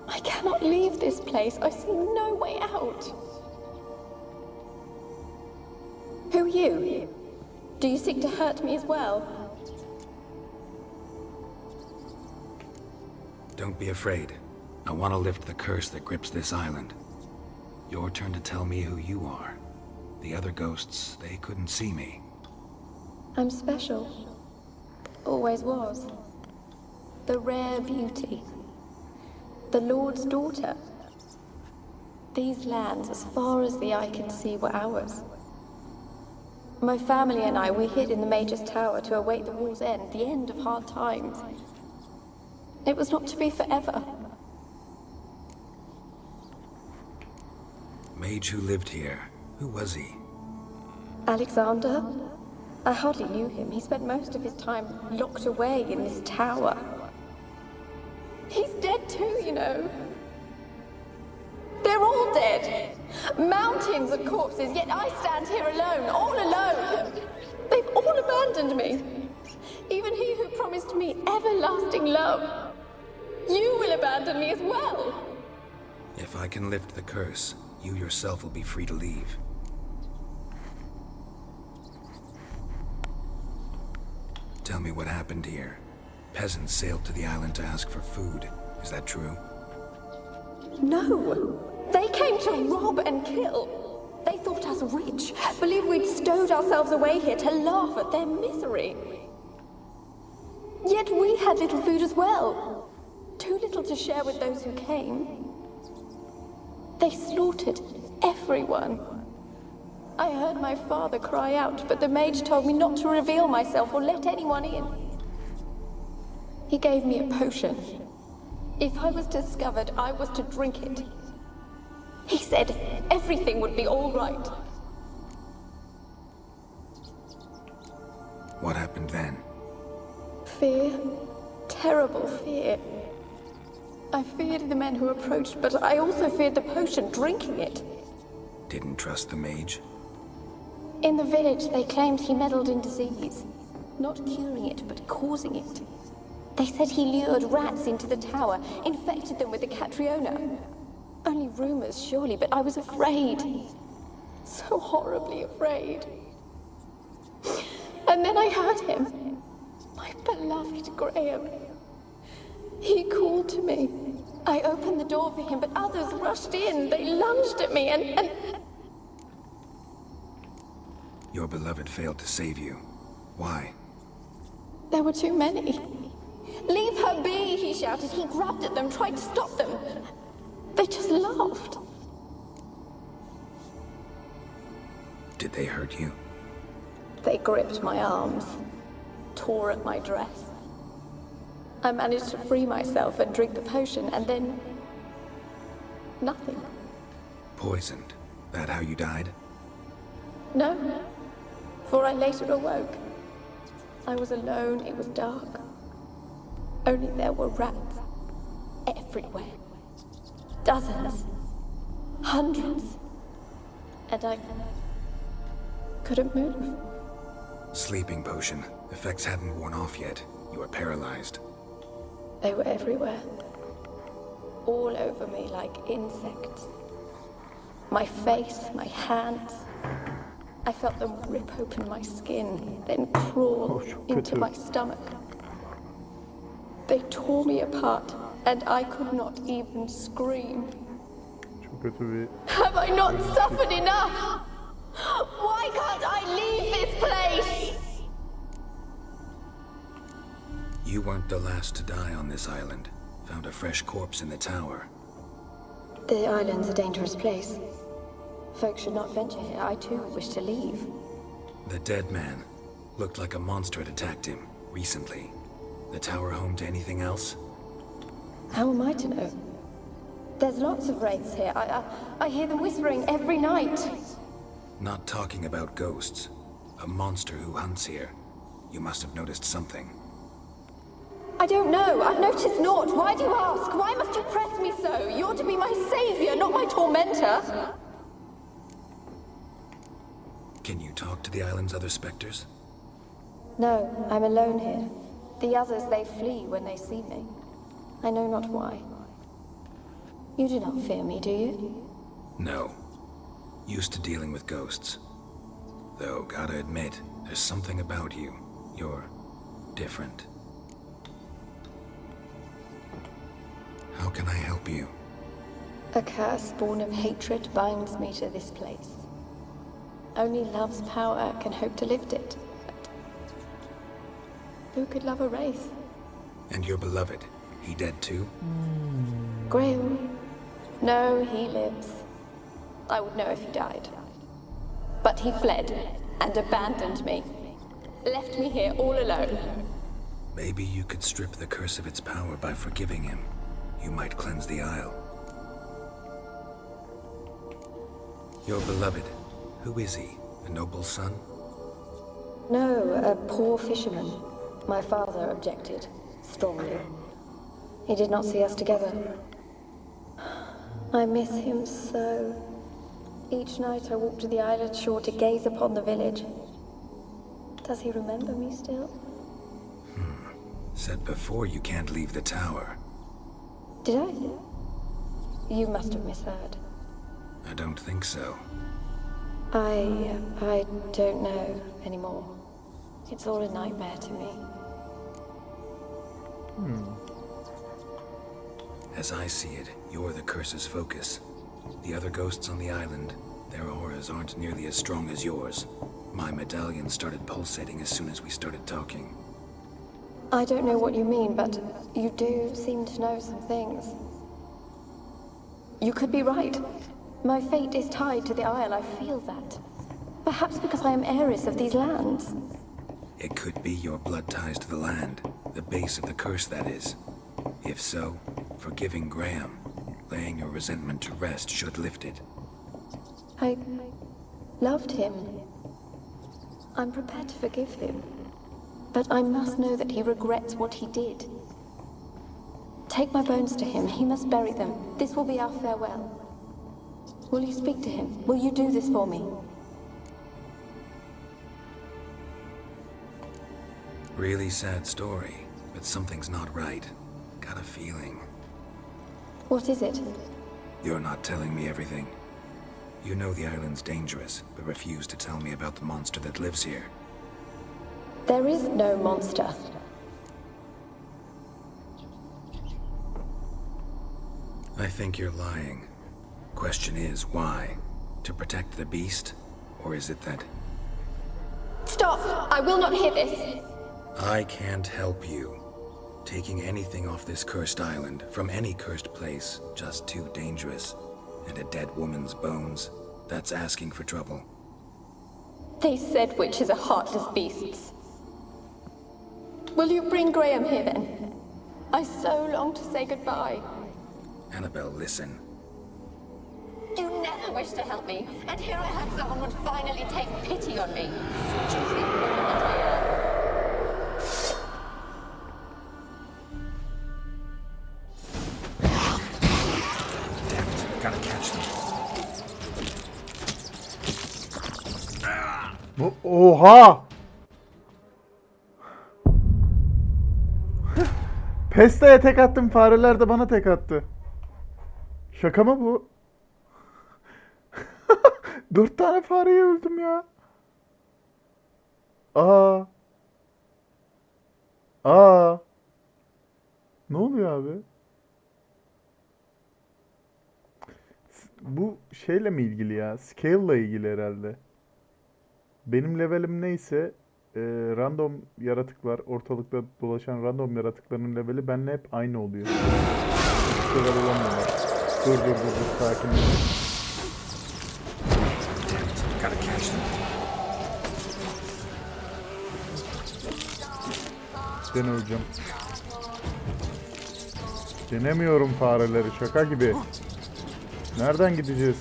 I cannot leave this place. I see no way out. Who are you? Do you seek to hurt me as well? Don't be afraid. I want to lift the curse that grips this island. Your turn to tell me who you are. The other ghosts, they couldn't see me. I'm special. Always was. The rare beauty. The Lord's daughter. These lands, as far as the eye can see, were ours. My family and I, we hid in the Major's Tower to await the war's end, the end of hard times. It was not to be forever. Mage who lived here. Who was he? Alexander? I hardly knew him. He spent most of his time locked away in this tower. He's dead too, you know. They're all dead. Mountains of corpses, yet I stand here alone, all alone. They've all abandoned me. Even he who promised me everlasting love. You will abandon me as well. If I can lift the curse, you yourself will be free to leave. Tell me what happened here. Peasants sailed to the island to ask for food. Is that true? No. They came to rob and kill. They thought us rich, believed we'd stowed ourselves away here to laugh at their misery. Yet we had little food as well. Too little to share with those who came. They slaughtered everyone. I heard my father cry out, but the mage told me not to reveal myself or let anyone in. He gave me a potion. If I was discovered, I was to drink it. He said everything would be all right. What happened then? Fear. Terrible fear. I feared the men who approached, but I also feared the potion, drinking it. Didn't trust the mage? In the village, they claimed he meddled in disease. Not curing it, but causing it. They said he lured rats into the tower, infected them with the Catriona. Only rumors, surely, but I was afraid. So horribly afraid. And then I heard him. My beloved Graham. He called to me. I opened the door for him, but others rushed in. They lunged at me and... Your beloved failed to save you. Why? There were too many. Leave her be, he shouted. He grabbed at them, tried to stop them. They just laughed. Did they hurt you? They gripped my arms, tore at my dress. I managed to free myself and drink the potion, and then... nothing. Poisoned? That how you died? No, for I later awoke. I was alone, it was dark. Only there were rats everywhere. Dozens. Hundreds. And I couldn't move. Sleeping potion. Effects hadn't worn off yet. You were paralyzed. They were everywhere. All over me like insects. My face, my hands. I felt them rip open my skin, then crawl into my stomach. They tore me apart, and I could not even scream. Have I not suffered enough? Why can't I leave this place? You weren't the last to die on this island. Found a fresh corpse in the tower. The island's a dangerous place. Folks should not venture here. I too wish to leave. The dead man. Looked like a monster had attacked him, recently. The tower home to anything else? How am I to know? There's lots of wraiths here. I hear them whispering every night. Not talking about ghosts. A monster who hunts here. You must have noticed something. I don't know. I've noticed naught. Why do you ask? Why must you press me so? You're to be my savior, not my tormentor. Can you talk to the island's other specters? No, I'm alone here. The others, they flee when they see me. I know not why. You do not fear me, do you? No. Used to dealing with ghosts. Though, gotta admit, there's something about you. You're different. How can I help you? A curse born of hatred binds me to this place. Only love's power can hope to lift it. But who could love a wraith? And your beloved, he dead too? Graham? No, he lives. I would know if he died. But he fled and abandoned me. Left me here all alone. Maybe you could strip the curse of its power by forgiving him. You might cleanse the Isle. Your beloved, who is he? A noble son? No, a poor fisherman. My father objected, strongly. He did not see us together. I miss him so. Each night I walk to the island shore to gaze upon the village. Does he remember me still? Said before you can't leave the tower. Did I? You must have misheard. I don't think so. I don't know anymore. It's all a nightmare to me. As I see it, you're the curse's focus. The other ghosts on the island, their auras aren't nearly as strong as yours. My medallion started pulsating as soon as we started talking. I don't know what you mean, but you do seem to know some things. You could be right. My fate is tied to the Isle, I feel that. Perhaps because I am heiress of these lands. It could be your blood ties to the land, the base of the curse, that is. If so, forgiving Graham, laying your resentment to rest should lift it. I loved him. I'm prepared to forgive him. But I must know that he regrets what he did. Take my bones to him. He must bury them. This will be our farewell. Will you speak to him? Will you do this for me? Really sad story, but something's not right. Got a feeling. What is it? You're not telling me everything. You know the island's dangerous, but refuse to tell me about the monster that lives here. There is no monster. I think you're lying. Question is, why? To protect the beast? Or is it that... Stop! I will not hear this! I can't help you. Taking anything off this cursed island, from any cursed place, just too dangerous. And a dead woman's bones, that's asking for trouble. They said witches are heartless beasts. Will you bring Graham here then? I so long to say goodbye. Annabelle, listen. You never wished to help me, and here I had someone would finally take pity on me. Such a big woman that I am. Damn it, I gotta catch them. Oha! Pesta'ya tek attım, fareler de bana tek attı. Şaka mı bu? 4 tane fareyi öldüm ya. Ne oluyor abi? Bu şeyle mi ilgili ya? Scale ile ilgili herhalde. Benim levelim neyse random yaratıklar, ortalıkta dolaşan random yaratıkların leveli benimle hep aynı oluyor. Hiç level olamıyorlar. Dur sakin ol. Ben öleceğim. Denemiyorum fareleri, şaka gibi. Nereden gideceğiz?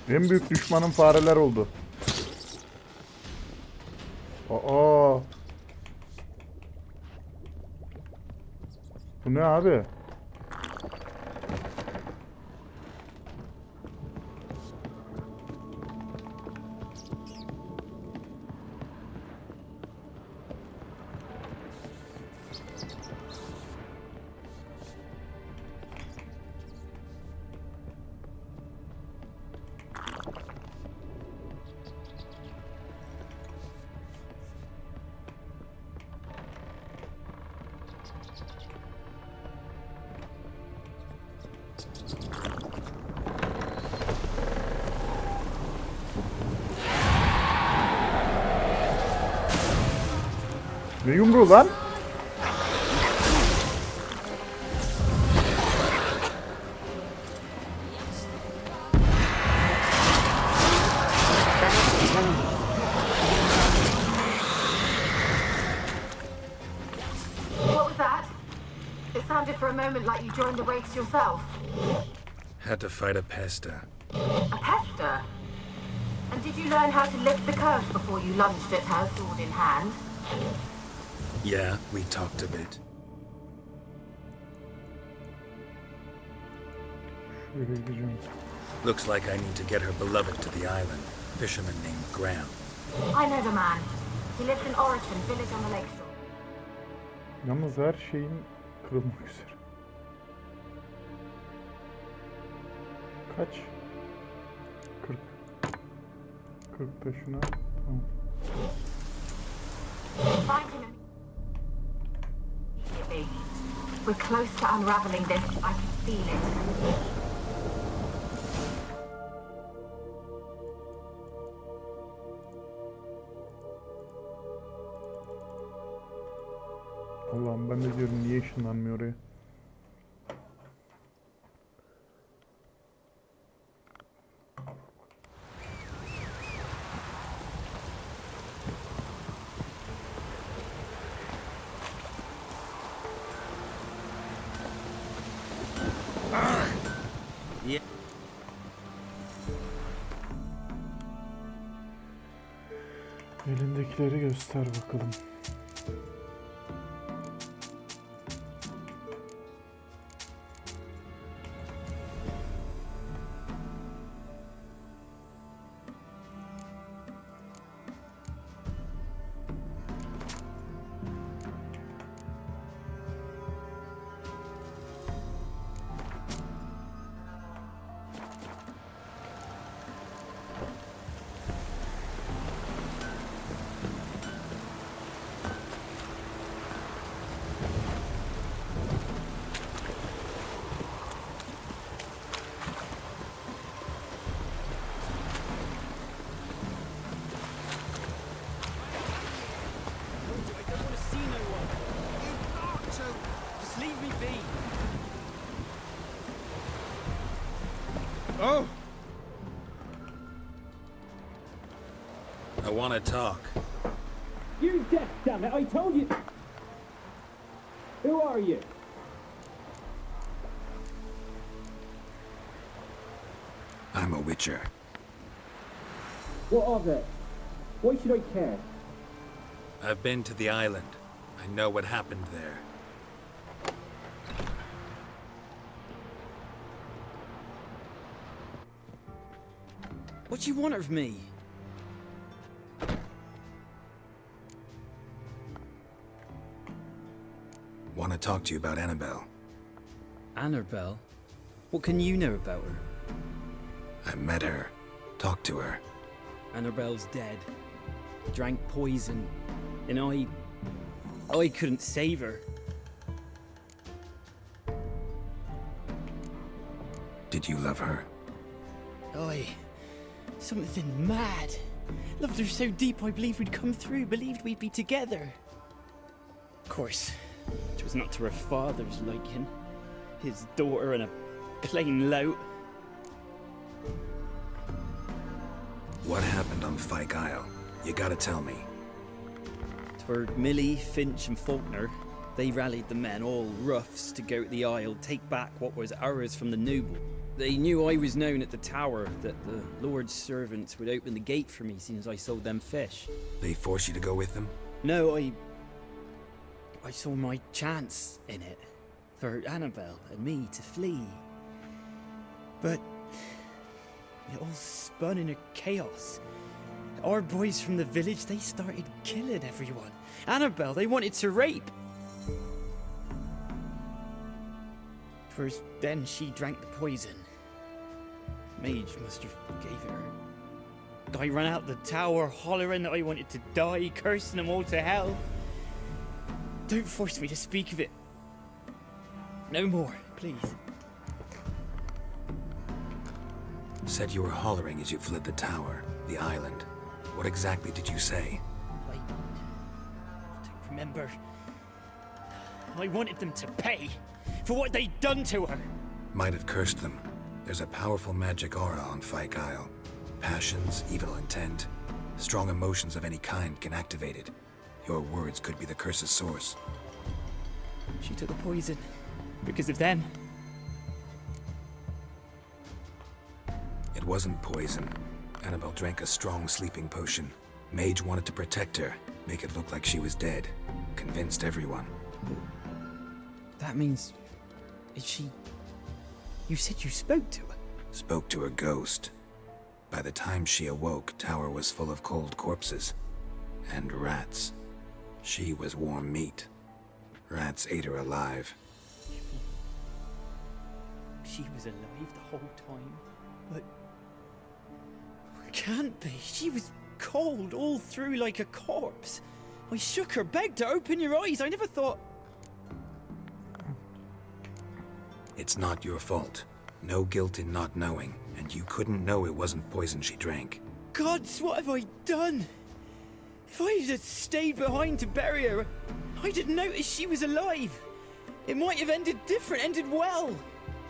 En büyük düşmanım fareler oldu. Bu ne abi? Ne yumruğu lan? What was that? It sounded for a moment like you joined the wakes yourself. Had to fight a pester. A pester? And did you learn how to lift the curse before you lunged at her, sword in hand? Yeah, we talked a bit. Şöyle gideceğim. Looks like I need to get her beloved to the island. Fisherman named Graham. I know the man. He lives in Origin, village on the lakeshore. Yalnız her şeyin kırılmak üzere. Kaç? 40. 40 da şuna. Tamam. Find him immediately. We're close to unraveling this. I can feel it. Allah'ım ben de diyorum niye ışınlanmıyor oraya? Yeah. Elindekileri göster bakalım. Oh! I want to talk. You're deaf, damn it! I told you. Who are you? I'm a witcher. What of it? Why should I care? I've been to the island. I know what happened there. What do you want of me? Want to talk to you about Annabelle. Annabelle? What can you know about her? I met her. Talked to her. Annabelle's dead. Drank poison. And I couldn't save her. Did you love her? Something mad. Loved her so deep I believed we'd come through, believed we'd be together. Of course, it was not to her father's liking. His daughter and a plain lout. What happened on Fyke Isle? You gotta tell me. For Millie, Finch and Faulkner, they rallied the men, all roughs, to go to the Isle, take back what was ours from the noble. They knew I was known at the tower, that the Lord's servants would open the gate for me since I sold them fish. They forced you to go with them? No, I saw my chance in it. For Annabelle and me to flee. But it all spun in a chaos. Our boys from the village, they started killing everyone. Annabelle, they wanted to rape. First, then she drank the poison. Mage must have gave it her. I ran out the tower hollering that I wanted to die, cursing them all to hell. Don't force me to speak of it. No more, please. Said you were hollering as you fled the tower, the island. What exactly did you say? I don't remember. I wanted them to pay for what they'd done to her. Might have cursed them. There's a powerful magic aura on Fyke Isle. Passions, evil intent, strong emotions of any kind can activate it. Your words could be the curse's source. She took the poison because of them. It wasn't poison. Annabelle drank a strong sleeping potion. Mage wanted to protect her, make it look like she was dead. Convinced everyone. That means... Is she... You said you spoke to her? Spoke to her ghost. By the time she awoke, Tower was full of cold corpses. And rats. She was warm meat. Rats ate her alive. She was alive the whole time, but... It can't be. She was cold all through like a corpse. I shook her, begged her, open your eyes. I never thought... It's not your fault. No guilt in not knowing, and you couldn't know it wasn't poison she drank. Gods, what have I done? If I had stayed behind to bury her, I didn't notice she was alive. It might have ended different, ended well.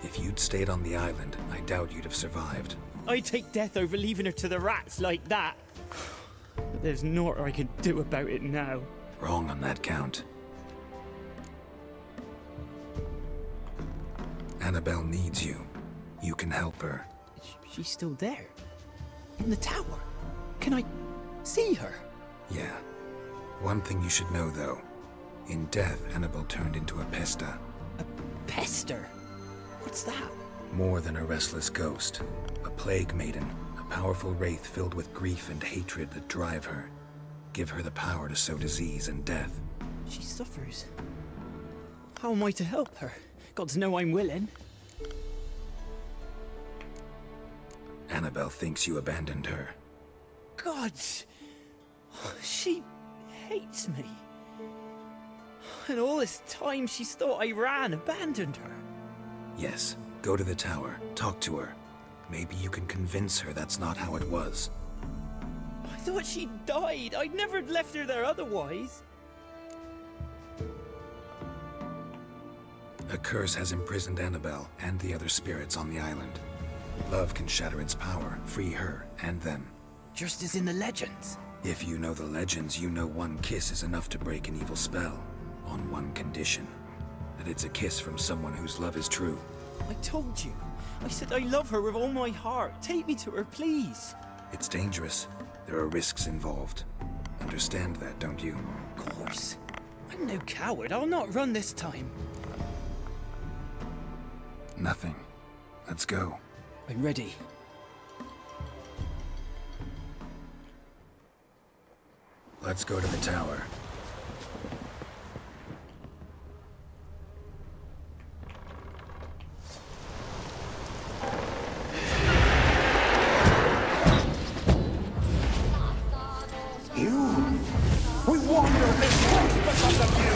If you'd stayed on the island, I doubt you'd have survived. I'd take death over leaving her to the rats like that. But there's naught I can do about it now. Wrong on that count. Annabelle needs you. You can help her. She's still there? In the tower? Can I see her? Yeah. One thing you should know, though. In death, Annabelle turned into a pesta. A pester? What's that? More than a restless ghost. A plague maiden. A powerful wraith filled with grief and hatred that drive her. Give her the power to sow disease and death. She suffers. How am I to help her? Gods know I'm willing. Annabelle thinks you abandoned her. Gods! She hates me. And all this time she's thought I abandoned her. Yes, go to the tower, talk to her. Maybe you can convince her that's not how it was. I thought she died. I'd never left her there otherwise. A curse has imprisoned Annabelle and the other spirits on the island. Love can shatter its power, free her and them. Just as in the legends. If you know the legends, you know one kiss is enough to break an evil spell. On one condition. That it's a kiss from someone whose love is true. I told you. I said I love her with all my heart. Take me to her, please. It's dangerous. There are risks involved. Understand that, don't you? Of course. I'm no coward. I'll not run this time. Nothing. Let's go. I'm ready. Let's go to the tower. We wander this course because of you!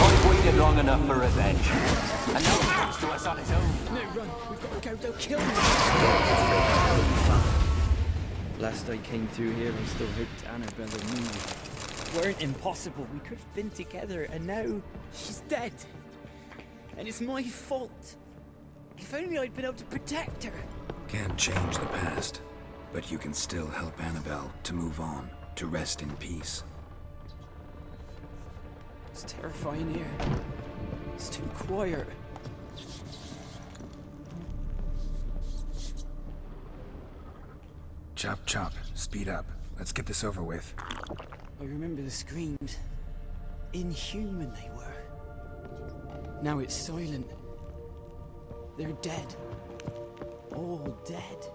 I've waited long enough for revenge. And now he comes to us on his own. No, run. We've got to go. They'll kill me. Last I came through here, I still hoped Annabelle and me weren't impossible. We could have been together, and now she's dead. And it's my fault. If only I'd been able to protect her. Can't change the past, but you can still help Annabelle to move on, to rest in peace. It's terrifying here. It's too quiet. Chop, chop. Speed up. Let's get this over with. I remember the screams. Inhuman they were. Now it's silent. They're dead. All dead.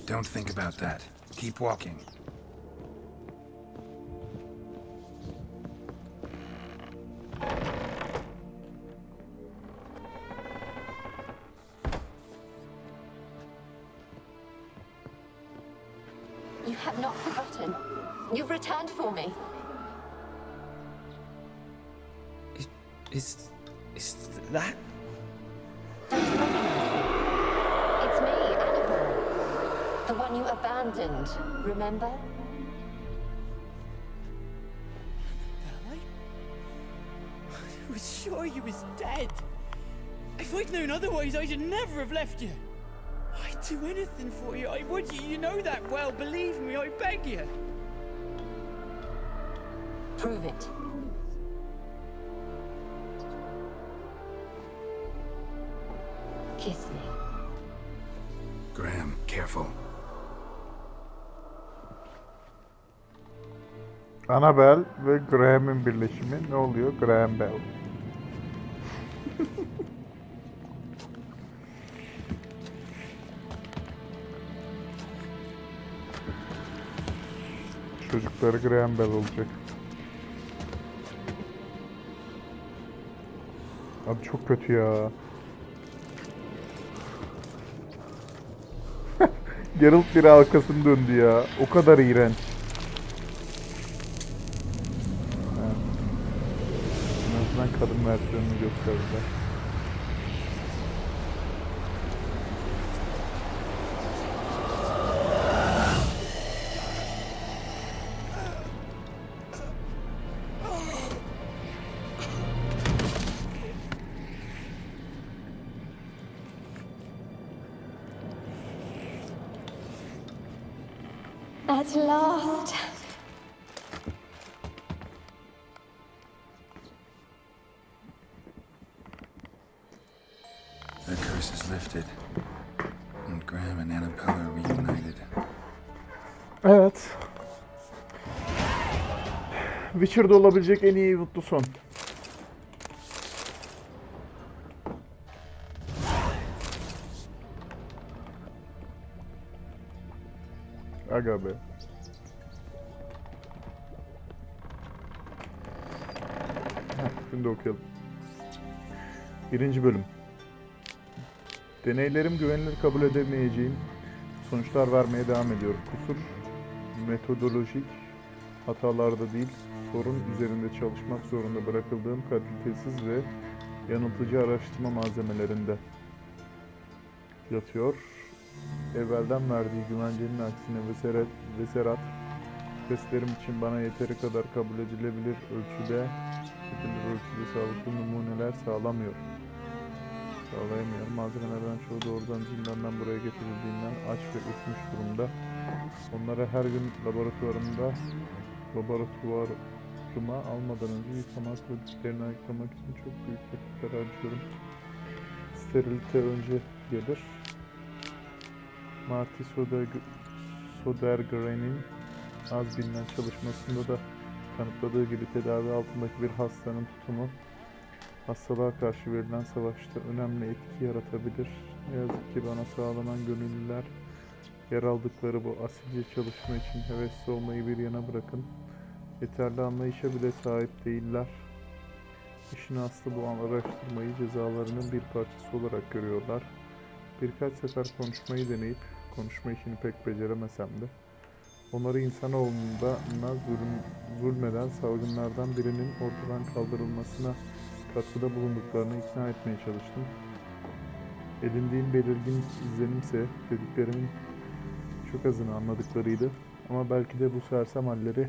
Don't think about that. Keep walking. You have not forgotten. You've returned for me. Is that? Don't you recognize me? It's me, Annabelle. The one you abandoned, remember? I was sure you was dead. If I'd known otherwise, I'd never have left you. I'd do anything for you. I would. You know that well. Believe me, I beg you. Prove it. Kiss me. Graham, careful. Annabelle ve Graham'in birleşimi ne oluyor? Graham Bell. Çocukları Graham Bell olacak. Abi çok kötü ya. Geralt bir arkasını döndü ya. O kadar iğrenç. En azından kadın versiyonunu gösterdiler. At last. The curse is lifted. And Graham and Annabelle are reunited. Evet. Witcher'da olabilecek en iyi mutlu son. Aga be. Şimdi okuyalım. 1. bölüm. Deneylerim güvenilir kabul edemeyeceğim sonuçlar vermeye devam ediyor. Kusur metodolojik hatalarda değil, sorun üzerinde çalışmak zorunda bırakıldığım kalitesiz ve yanıltıcı araştırma malzemelerinde yatıyor. Evvelden verdiği güvencenin aksine Veserat testlerim için bana yeteri kadar kabul edilebilir ölçüde sağlıklı numuneler sağlayamıyor. Malzemelerden çoğu doğrudan zindandan buraya getirildiğinden aç ve ürkmüş durumda. Onlara her gün laboratuvarıma almadan önce yıkamak ve dişlerini ayıklamak için çok büyük vakitler harcıyorum. Sterilite önce gelir. Marty Sodergren'in az bilinen çalışmasında da kanıtladığı gibi tedavi altındaki bir hastanın tutumu hastalığa karşı verilen savaşta önemli etki yaratabilir. Ne yazık ki bana sağlanan gönüllüler yer aldıkları bu asilce çalışma için hevesli olmayı bir yana bırakın. Yeterli anlayışa bile sahip değiller. İşin aslı bu araştırmayı cezalarının bir parçası olarak görüyorlar. Birkaç sefer konuşmayı deneyip konuşma işini pek beceremesem de onları insanoğluna zulmeden salgınlardan birinin ortadan kaldırılmasına katkıda bulunduklarını ikna etmeye çalıştım. Edindiğim belirgin izlenimse dediklerimin çok azını anladıklarıydı. Ama belki de bu sersem halleri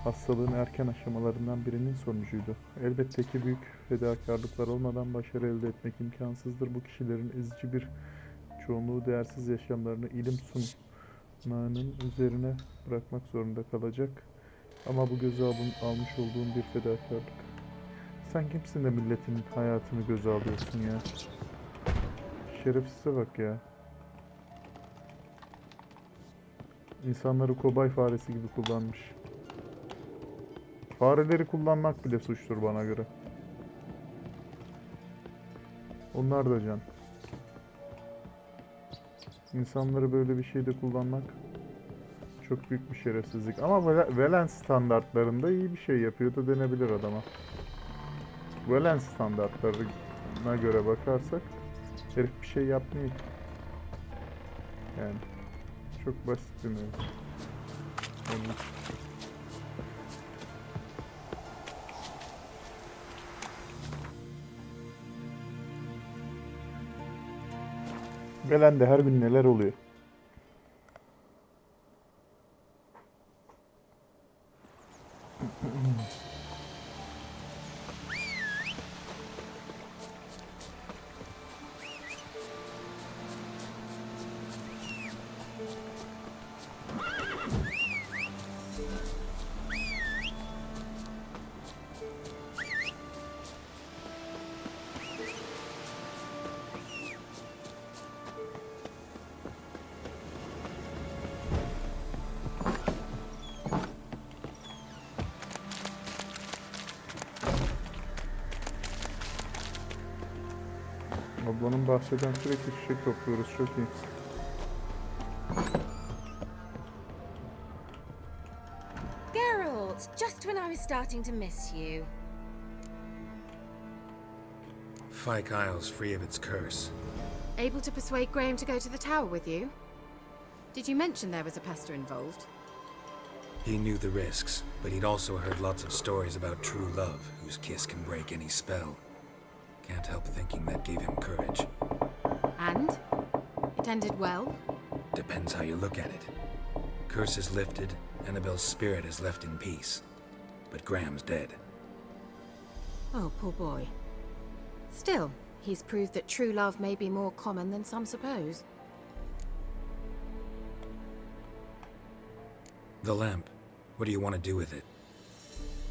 hastalığın erken aşamalarından birinin sonucuydu. Elbette ki büyük fedakarlıklar olmadan başarı elde etmek imkansızdır. Bu kişilerin ezici bir çoğunluğu değersiz yaşamlarını ilim sunmanın üzerine bırakmak zorunda kalacak. Ama bu göze almış olduğum bir fedakarlık. Sen kimsin de milletin hayatını göze alıyorsun ya? Şerefsize bak ya. İnsanları kobay faresi gibi kullanmış. Fareleri kullanmak bile suçtur bana göre. Onlar da can. İnsanları böyle bir şeyde kullanmak çok büyük bir şerefsizlik. Ama Velen standartlarında iyi bir şey yapıyor da denebilir adama. Velen standartlarına göre bakarsak herif bir şey yapmıyor. Yani çok basit bir mevzu. Yani Velen'de her gün neler oluyor? Ablanın bahseden sürekli çiçek topluyoruz. Çok iyi. Geralt, just when I was starting to miss you. Fyke Isle's free of its curse. Able to persuade Graham to go to the tower with you? Did you mention there was a pester involved? He knew the risks, but he'd also heard lots of stories about true love, whose kiss can break any spell. Can't help thinking that gave him courage. And? It ended well? Depends how you look at it. Curse is lifted, Annabelle's spirit is left in peace. But Graham's dead. Oh, poor boy. Still, he's proved that true love may be more common than some suppose. The lamp. What do you want to do with it?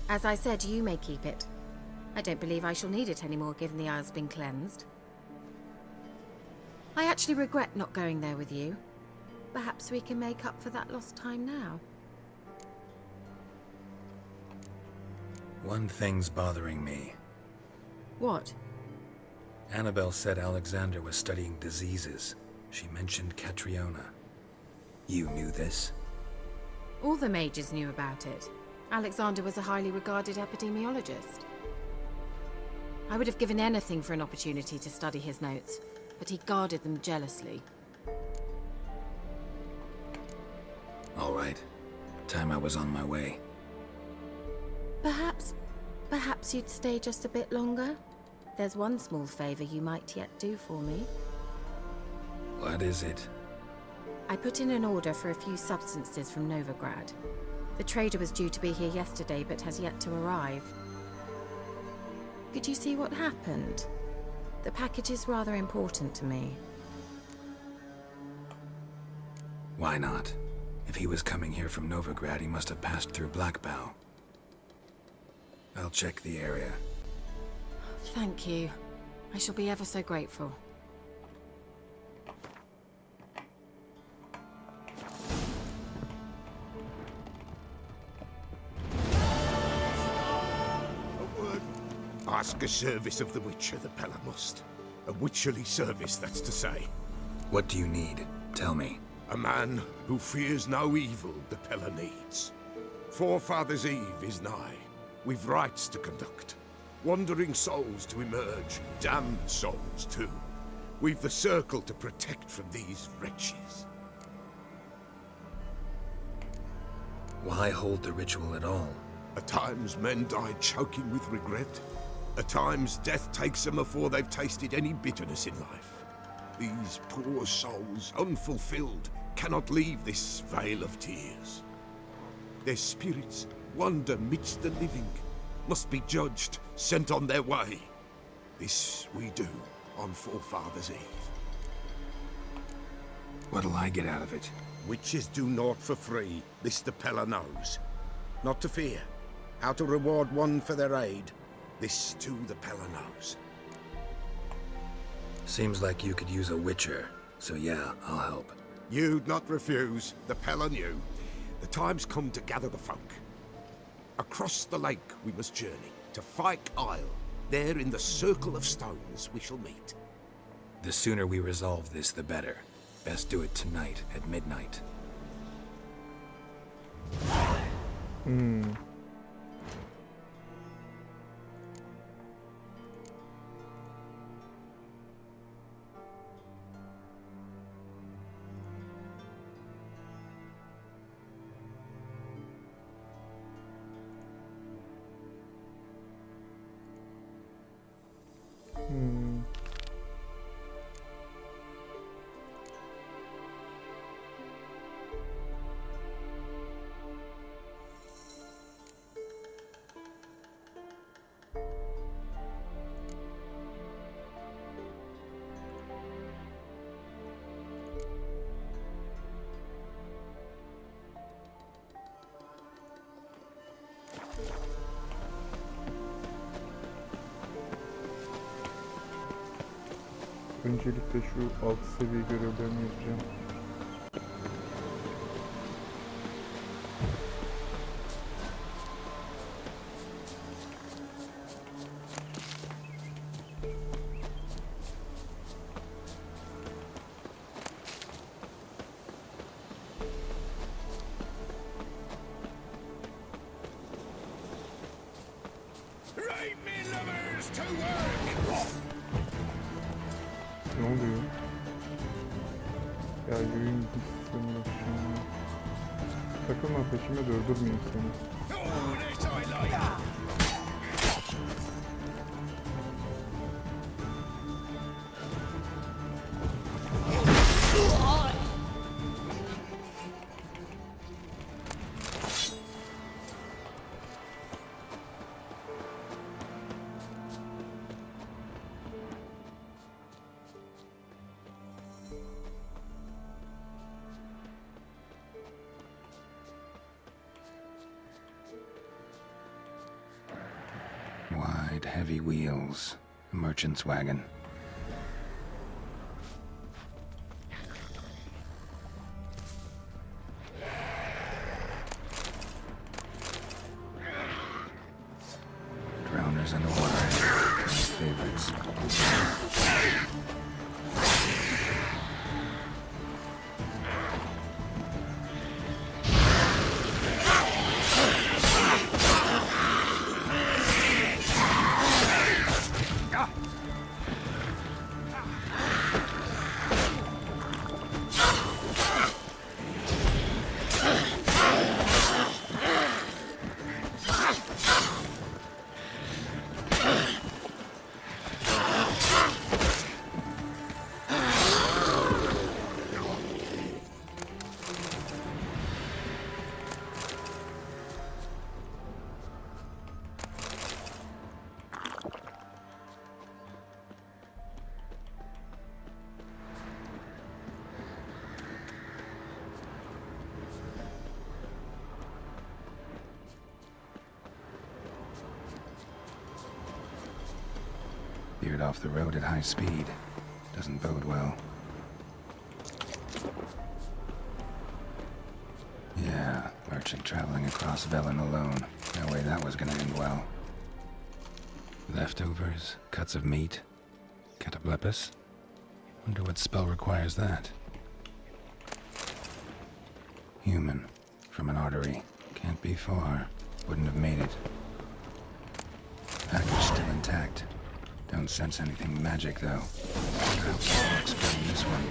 As I said, you may keep it. I don't believe I shall need it anymore, given the Isle's been cleansed. I actually regret not going there with you. Perhaps we can make up for that lost time now. One thing's bothering me. What? Annabelle said Alexander was studying diseases. She mentioned Catriona. You knew this? All the mages knew about it. Alexander was a highly regarded epidemiologist. I would have given anything for an opportunity to study his notes, but he guarded them jealously. All right. Time I was on my way. Perhaps you'd stay just a bit longer? There's one small favor you might yet do for me. What is it? I put in an order for a few substances from Novigrad. The trader was due to be here yesterday, but has yet to arrive. Could you see what happened? The package is rather important to me. Why not? If he was coming here from Novigrad, he must have passed through Blackbow. I'll check the area. Thank you. I shall be ever so grateful. Ask a service of the Witcher, the Pella must. A witcherly service, that's to say. What do you need? Tell me. A man who fears no evil the Pella needs. Forefathers' Eve is nigh. We've rites to conduct. Wandering souls to emerge, damned souls too. We've the circle to protect from these wretches. Why hold the ritual at all? At times men die choking with regret. At times death takes them before they've tasted any bitterness in life. These poor souls, unfulfilled, cannot leave this vale of tears. Their spirits wander midst the living, must be judged, sent on their way. This we do on Forefathers' Eve. What'll I get out of it? Witches do naught for free, this the Pella knows. Not to fear. How to reward one for their aid, this too the Pella knows. Seems like you could use a witcher, so yeah, I'll help. You'd not refuse, the Pella knew. The time's come to gather the folk. Across the lake we must journey, to Fyke Isle. There in the circle of stones we shall meet. The sooner we resolve this, the better. Best do it tonight at midnight. Öncelikle şu alt seviye görevlerini yapacağım. Ne oluyor? Ya yürüyün gitsin. Takılma peşime de öldürmeyeyim seni. Wide, heavy wheels. A merchant's wagon. Drowners and water. Favorites. Veered off the road at high speed. Doesn't bode well. Yeah, merchant traveling across Velen alone. No way that was gonna end well. Leftovers, cuts of meat, cataplepis. Wonder what spell requires that. Human, from an artery. Can't be far. Wouldn't have made it. Package still intact. Don't sense anything magic, though. How can I explain this one?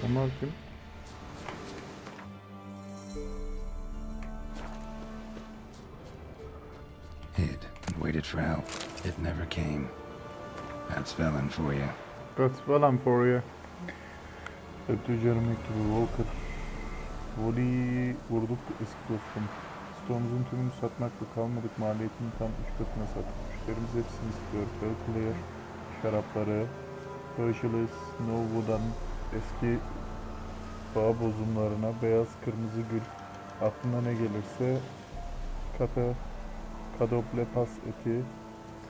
Onlar kim? Hid and waited for help. It never came. That's Velen for you. That's Velen for you. Tüccar mektubu Walker. Voli'yi vurduk eski dostum. Stoğumuzun tümünü satmakla kalmadık, maliyetini tam 3 katına sattık. Müşterimiz hepsini istiyor. Clear, şarapları, Herkese, Snowwood'dan eski bağ bozumlarına, beyaz kırmızı gül, aklına ne gelirse, kadoble pas eti,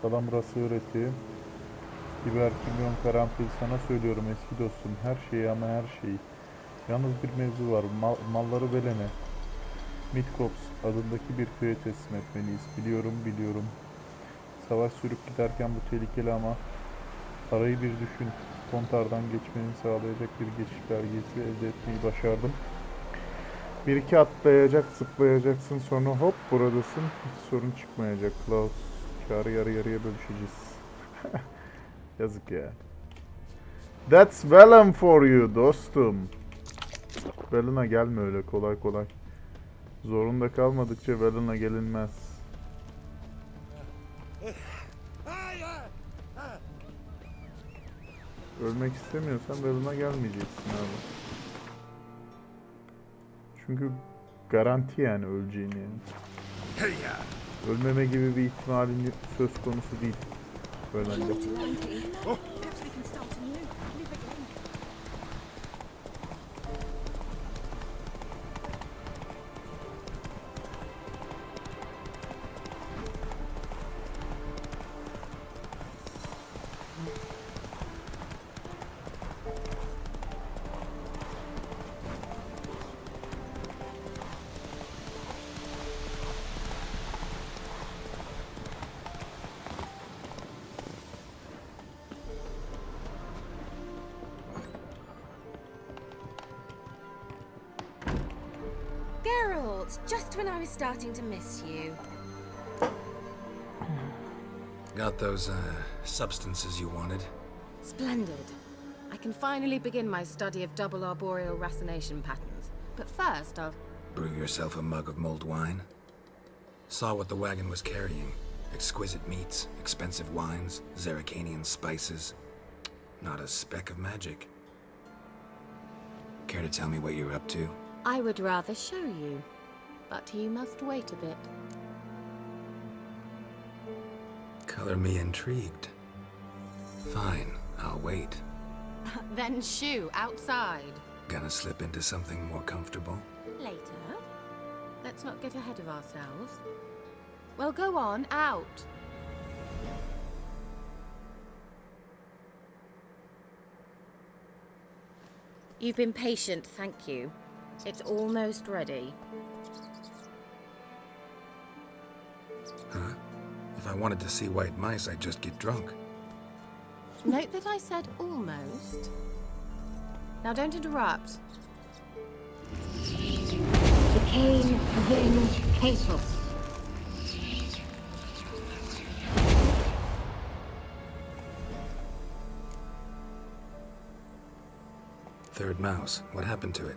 salamura sığır eti, biber, kimyon, karanfil, sana söylüyorum eski dostum, her şeyi ama her şeyi. Yalnız bir mevzu var, malları Velen'e, Midcops adındaki bir köye teslim etmeliyiz. Biliyorum. Savaş sürüp giderken bu tehlikeli ama parayı bir düşün. Kontardan geçmeni sağlayacak bir geçiş belgesi elde etmeyi başardım. Bir iki atlayacak, zıplayacaksın, sonra hop buradasın. Hiç sorun çıkmayacak. Klaus, kârı yarıya bölüşeceğiz. Yazık ya. That's Velen for you dostum. Velen'a gelme öyle kolay kolay. Zorunda kalmadıkça Velen'a gelinmez. Ölmek istemiyorsan Velen'a gelmeyeceksin abi. Çünkü garanti yani öleceğin yani. Ölmeme gibi bir ihtimalin söz konusu değil. Velen'de. fault, just when I was starting to miss you. Got those, substances you wanted? Splendid. I can finally begin my study of double arboreal racination patterns. But first, I'll... Brew yourself a mug of mulled wine? Saw what the wagon was carrying. Exquisite meats, expensive wines, Zerrikanian spices. Not a speck of magic. Care to tell me what you're up to? I would rather show you, but you must wait a bit. Color me intrigued. Fine, I'll wait. Then shoo, outside. Gonna slip into something more comfortable? Later. Let's not get ahead of ourselves. Well, go on, out. You've been patient, thank you. It's almost ready. Huh? If I wanted to see white mice, I'd just get drunk. Note that I said almost. Now don't interrupt. Decaying Venge Castle. Third mouse. What happened to it?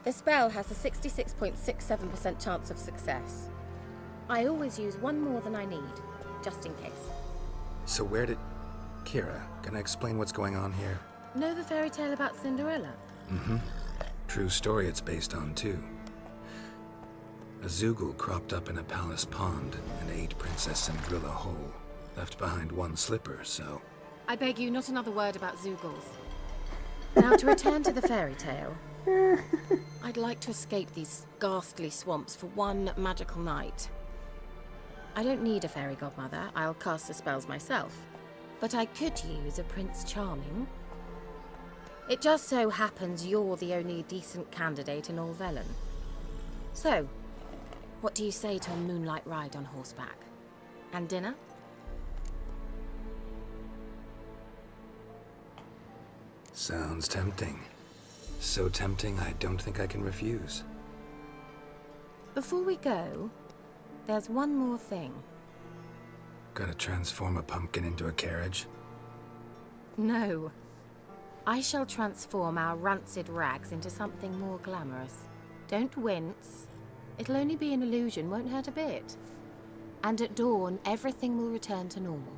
The spell has a 66.67% chance of success. I always use one more than I need, just in case. So where did... Kira, can I explain what's going on here? Know the fairy tale about Cinderella? Mm-hmm. True story it's based on, too. A Zoogle cropped up in a palace pond and ate Princess Cinderella whole. Left behind one slipper, so... I beg you, not another word about Zoogles. Now to return to the fairy tale. I'd like to escape these ghastly swamps for one magical night. I don't need a fairy godmother, I'll cast the spells myself. But I could use a Prince Charming. It just so happens you're the only decent candidate in all Velen. So, what do you say to a moonlight ride on horseback? And dinner? Sounds tempting. So tempting, I don't think I can refuse. Before we go, there's one more thing. Gotta transform a pumpkin into a carriage? No. I shall transform our rancid rags into something more glamorous. Don't wince. It'll only be an illusion, won't hurt a bit. And at dawn, everything will return to normal.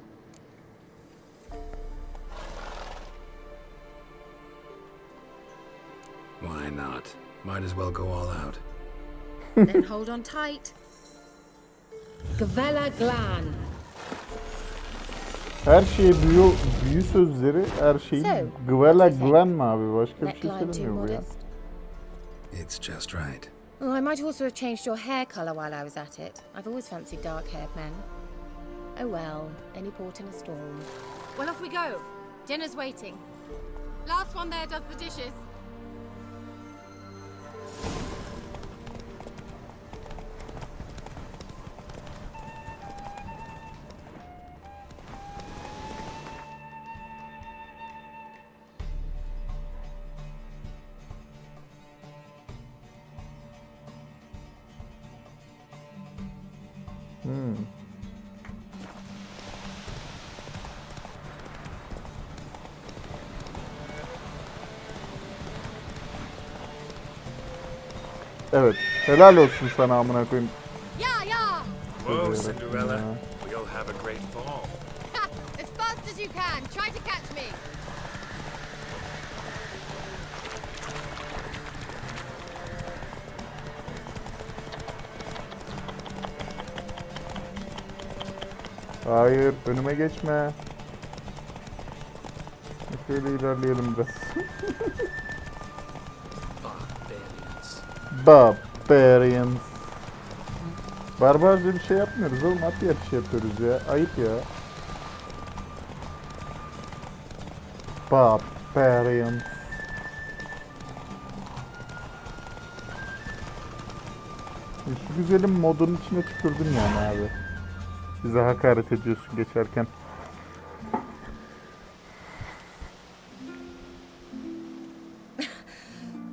Why not? Might as well go all out. Then hold on tight. Gavella Glan. Her şeye büyü sözleri, her şeyin Gvela Glen mi abi? Başka bir şey söylemiyor bu ya. It's just right. Oh, I might also have changed your hair colour while I was at it. I've always fancied dark-haired men. Oh well, any port in a storm. Well, off we go. Dinner's waiting. Last one there does the dishes. Evet. Helal olsun sana amına koyayım. Yeah, yeah. Whoa, Cinderella. We'll have a great fall. As fast as you can. Try to catch me. Hayır, önüme geçme. Şöyle ilerleyelim biraz. Barbarians. Barbarca bir şey yapmıyoruz oğlum, at yarışı yapıyoruz ya. Ayıp ya. Barbarians. Şu güzelim modun içine tükürdün yani abi. Bize hakaret ediyorsun geçerken.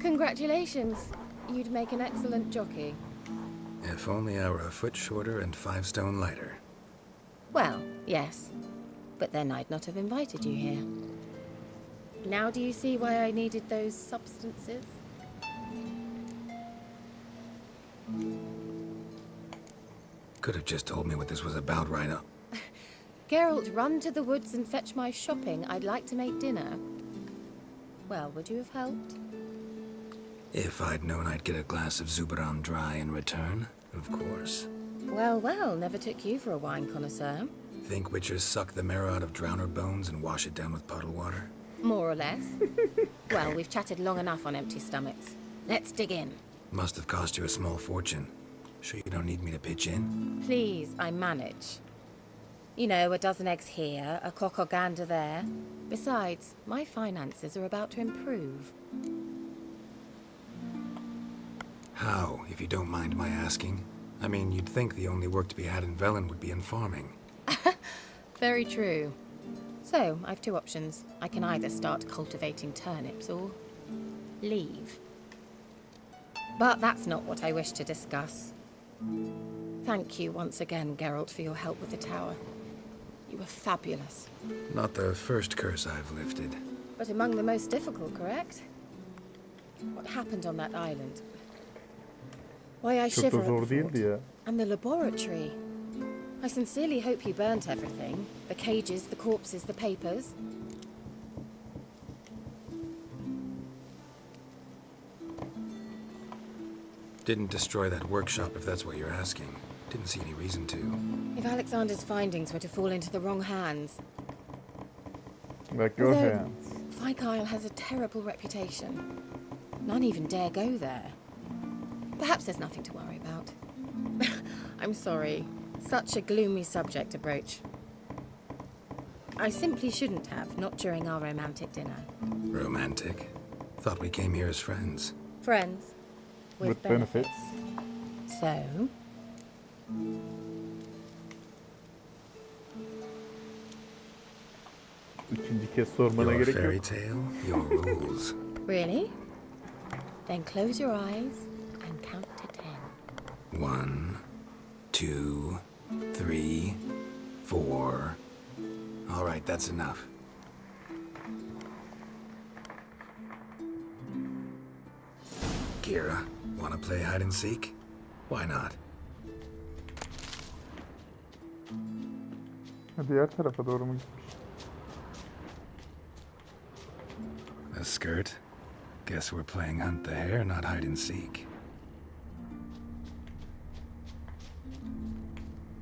Congratulations. You'd make an excellent jockey. If only I were a foot shorter and 5 stone lighter. Well, yes. But then I'd not have invited you here. Now do you see why I needed those substances? Could have just told me what this was about right up. Geralt, run to the woods and fetch my shopping. I'd like to make dinner. Well, would you have helped? If I'd known I'd get a glass of Zubaram dry in return, of course. Well, well, never took you for a wine connoisseur. Think witchers suck the marrow out of drowner bones and wash it down with puddle water? More or less. Well, we've chatted long enough on empty stomachs. Let's dig in. Must have cost you a small fortune. Sure you don't need me to pitch in? Please, I manage. You know, a dozen eggs here, a cock or gander there. Besides, my finances are about to improve. How, if you don't mind my asking? I mean, you'd think the only work to be had in Velen would be in farming. Very true. So, I've 2 options. I can either start cultivating turnips or leave. But that's not what I wish to discuss. Thank you once again, Geralt, for your help with the tower. You were fabulous. Not the first curse I've lifted. But among the most difficult, correct? What happened on that island? Why I Çok shiver da at zor the değildi ya. And the laboratory. I sincerely hope you burnt everything. The cages, the corpses, the papers. Didn't destroy that workshop, if that's what you're asking. Didn't see any reason to. If Alexander's findings were to fall into the wrong hands. Like your Although, hands. Fikyle has a terrible reputation. None even dare go there. Perhaps there's nothing to worry about. I'm sorry. Such a gloomy subject to broach. I simply shouldn't have, not during our romantic dinner. Romantic? Thought we came here as friends. Friends. With benefits. So? Üçüncü kez sormana Your gerek fairy yok. tale, your rules. Really? Then close your eyes and count to 10. 1, 2, 3, 4. All right, that's enough. Kira, wanna play hide and seek? Why not? Diğer tarafa doğru mu gitmiş? A skirt? Guess we're playing hunt the hare, not hide and seek.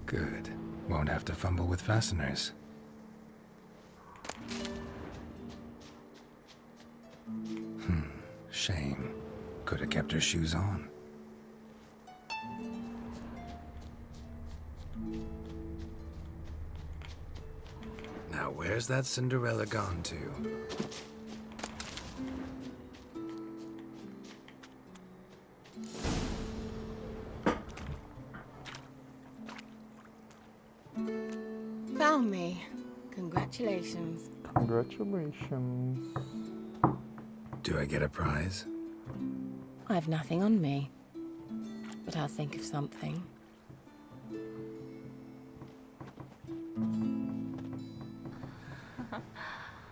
Good. Won't have to fumble with fasteners. Shame. Could have kept her shoes on. Now where's that Cinderella gone to? Found me. Congratulations. Congratulations. Do I get a prize? I've nothing on me. But I'll think of something.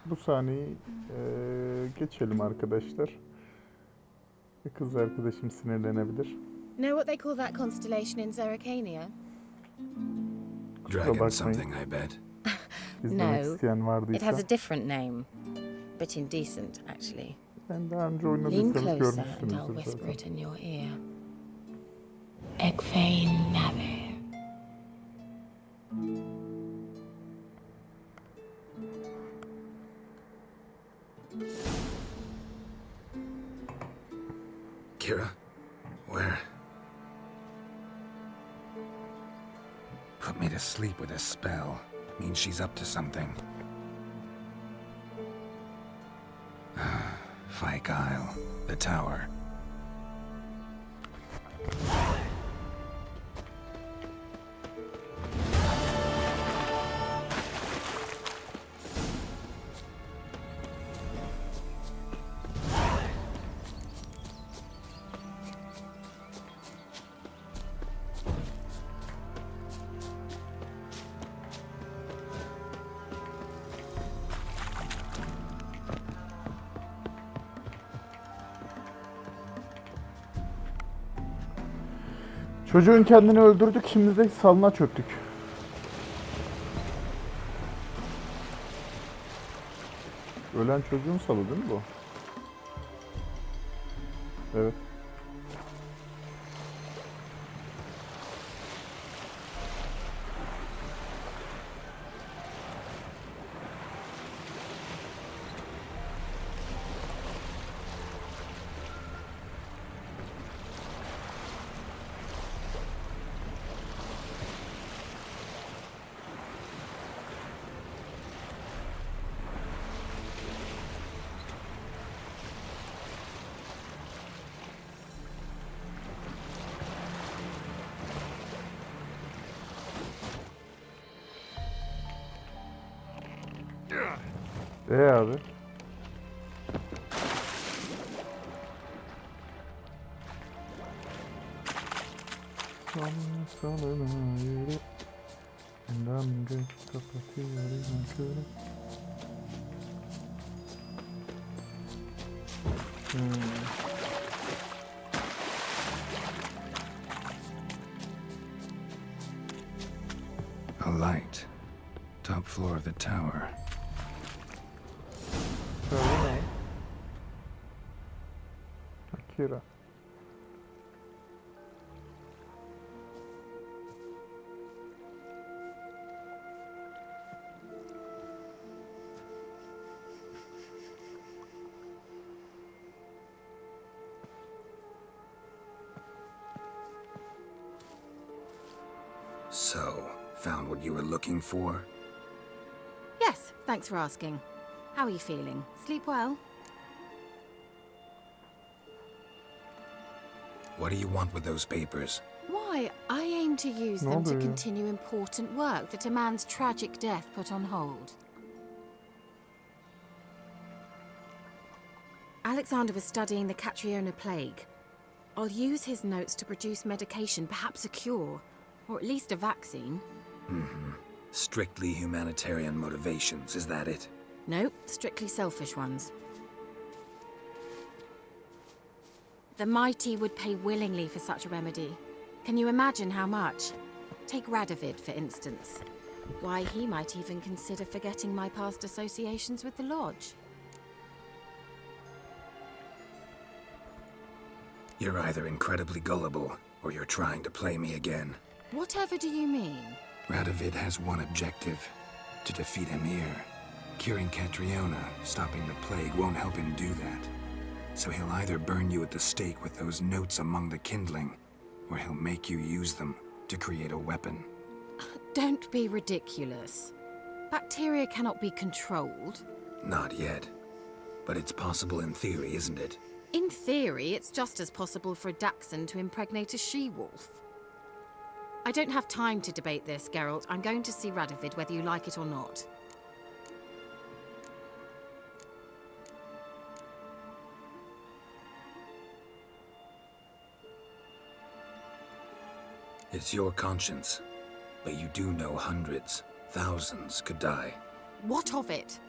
Bu sahneyi geçelim arkadaşlar. Kız arkadaşım sinirlenebilir. Know what they call that constellation in Zerrikania? Dragon something, I bet. İzlemek isteyen It vardıysa. has a different name. But indecent, actually. Ben daha önce Lean oynadıysanız closer and I'll görmüşsünüzdür whisper zaten. it in your ear. Egfain Nave. Kira? Where? Put me to sleep with a spell. Means she's up to something. Fikyle, the tower. Çocuğun kendini öldürdük, şimdi de salına çöktük. Ölen çocuğun salı değil mi bu? Evet. Abi. Salına yürü. Ben göz kapatıyorum körü. A light. Top floor of the tower. Akira. So, found what you were looking for? Yes, thanks for asking. How are you feeling? Sleep well? What do you want with those papers? Why, I aim to use them to continue important work that a man's tragic death put on hold. Alexander was studying the Catriona plague. I'll use his notes to produce medication, perhaps a cure, or at least a vaccine. Strictly humanitarian motivations, is that it? No, strictly selfish ones. The mighty would pay willingly for such a remedy. Can you imagine how much? Take Radovid, for instance. Why, he might even consider forgetting my past associations with the Lodge. You're either incredibly gullible, or you're trying to play me again. Whatever do you mean? Radovid has one objective: to defeat Emir. Curing Catriona, stopping the plague, won't help him do that. So he'll either burn you at the stake with those notes among the kindling, or he'll make you use them to create a weapon. Don't be ridiculous. Bacteria cannot be controlled. Not yet. But it's possible in theory, isn't it? In theory, it's just as possible for a Dachshund to impregnate a she-wolf. I don't have time to debate this, Geralt. I'm going to see Radovid whether you like it or not. It's your conscience. But you do know hundreds, thousands could die. What of it?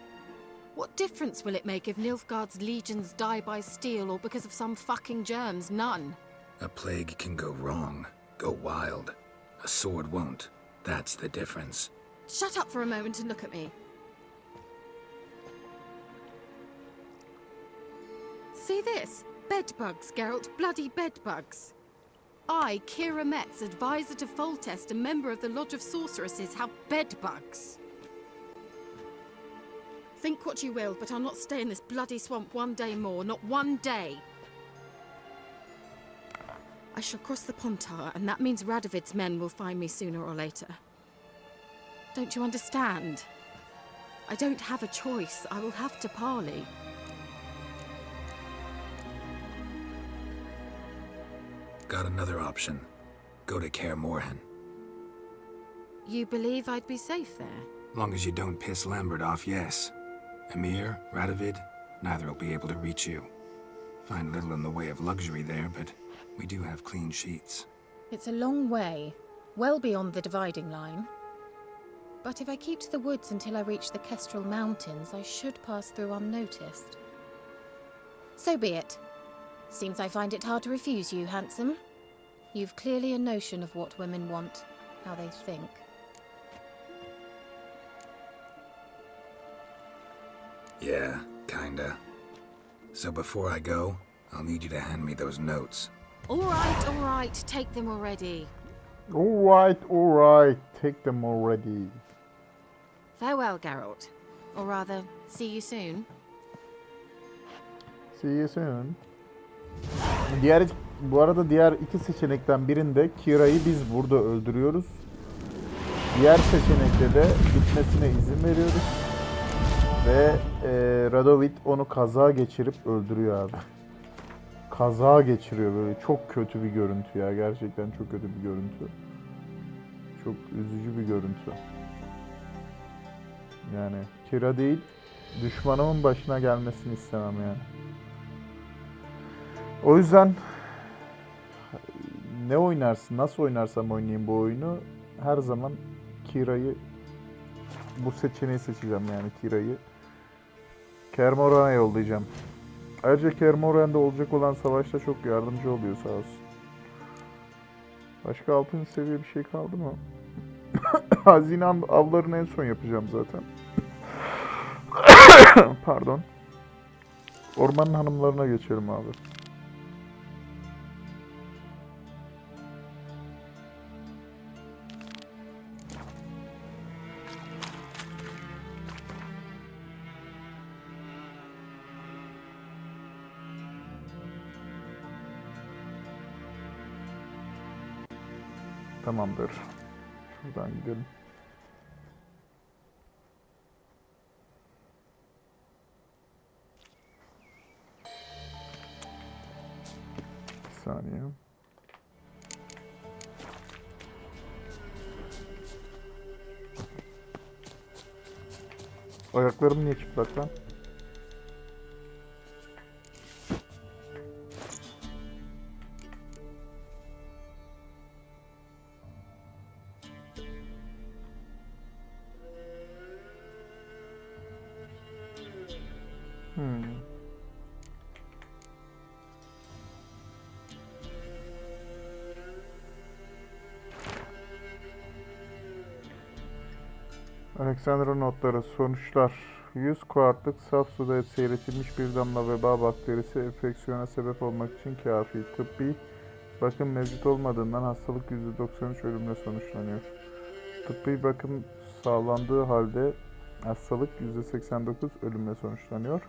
What difference will it make if Nilfgaard's legions die by steel or because of some fucking germs? None. A plague can go wrong, go wild. A sword won't. That's the difference. Shut up for a moment and look at me. See this? Bedbugs, Geralt. Bloody bedbugs. I, Kira Metz, advisor to Foltest and member of the Lodge of Sorceresses, have bedbugs. Think what you will, but I'll not stay in this bloody swamp one day more. Not one day. I shall cross the Pontar, and that means Radovid's men will find me sooner or later. Don't you understand? I don't have a choice. I will have to parley. Got another option. Go to Kaer Morhen. You believe I'd be safe there? Long as you don't piss Lambert off, yes. Emir, Radovid, neither will be able to reach you. Find little in the way of luxury there, but we do have clean sheets. It's a long way, well beyond the dividing line. But if I keep to the woods until I reach the Kestrel Mountains, I should pass through unnoticed. So be it. Seems I find it hard to refuse you, handsome. You've clearly a notion of what women want, how they think. Yeah, kinda. So before I go, I'll need you to hand me those notes. All right, take them already. Alright, take them already. Farewell, Geralt. Or rather, see you soon. See you soon. Bu arada diğer iki seçenekten birinde Kira'yı biz burada öldürüyoruz. Diğer seçenekte de bitmesine izin veriyoruz. Ve Radovid onu kaza geçirip öldürüyor abi. Kaza geçiriyor böyle. Çok kötü bir görüntü ya. Gerçekten çok kötü bir görüntü. Çok üzücü bir görüntü. Yani Kira değil, düşmanımın başına gelmesini istemem yani. O yüzden ne oynarsın, nasıl oynarsam oynayayım bu oyunu her zaman Kira'yı, bu seçeneği seçeceğim yani Kira'yı. Kaer Morhen'a yollayacağım. Ayrıca Kaer Morhen'de olacak olan savaşta çok yardımcı oluyor sağ olsun. Başka 6. seviye bir şey kaldı mı? Hazine avlarını en son yapacağım zaten. Pardon. Ormanın hanımlarına geçelim abi. Tamamdır. Şuradan gidelim. Bir saniye. Ayaklarım niye çıplak lan? Alexandra notları, sonuçlar. 100 kuartlık saf suda seyretilmiş bir damla veba bakterisi enfeksiyona sebep olmak için kafi. Tıbbi bakım mevcut olmadığından hastalık %93 ölümle sonuçlanıyor. Tıbbi bakım sağlandığı halde hastalık %89 ölümle sonuçlanıyor.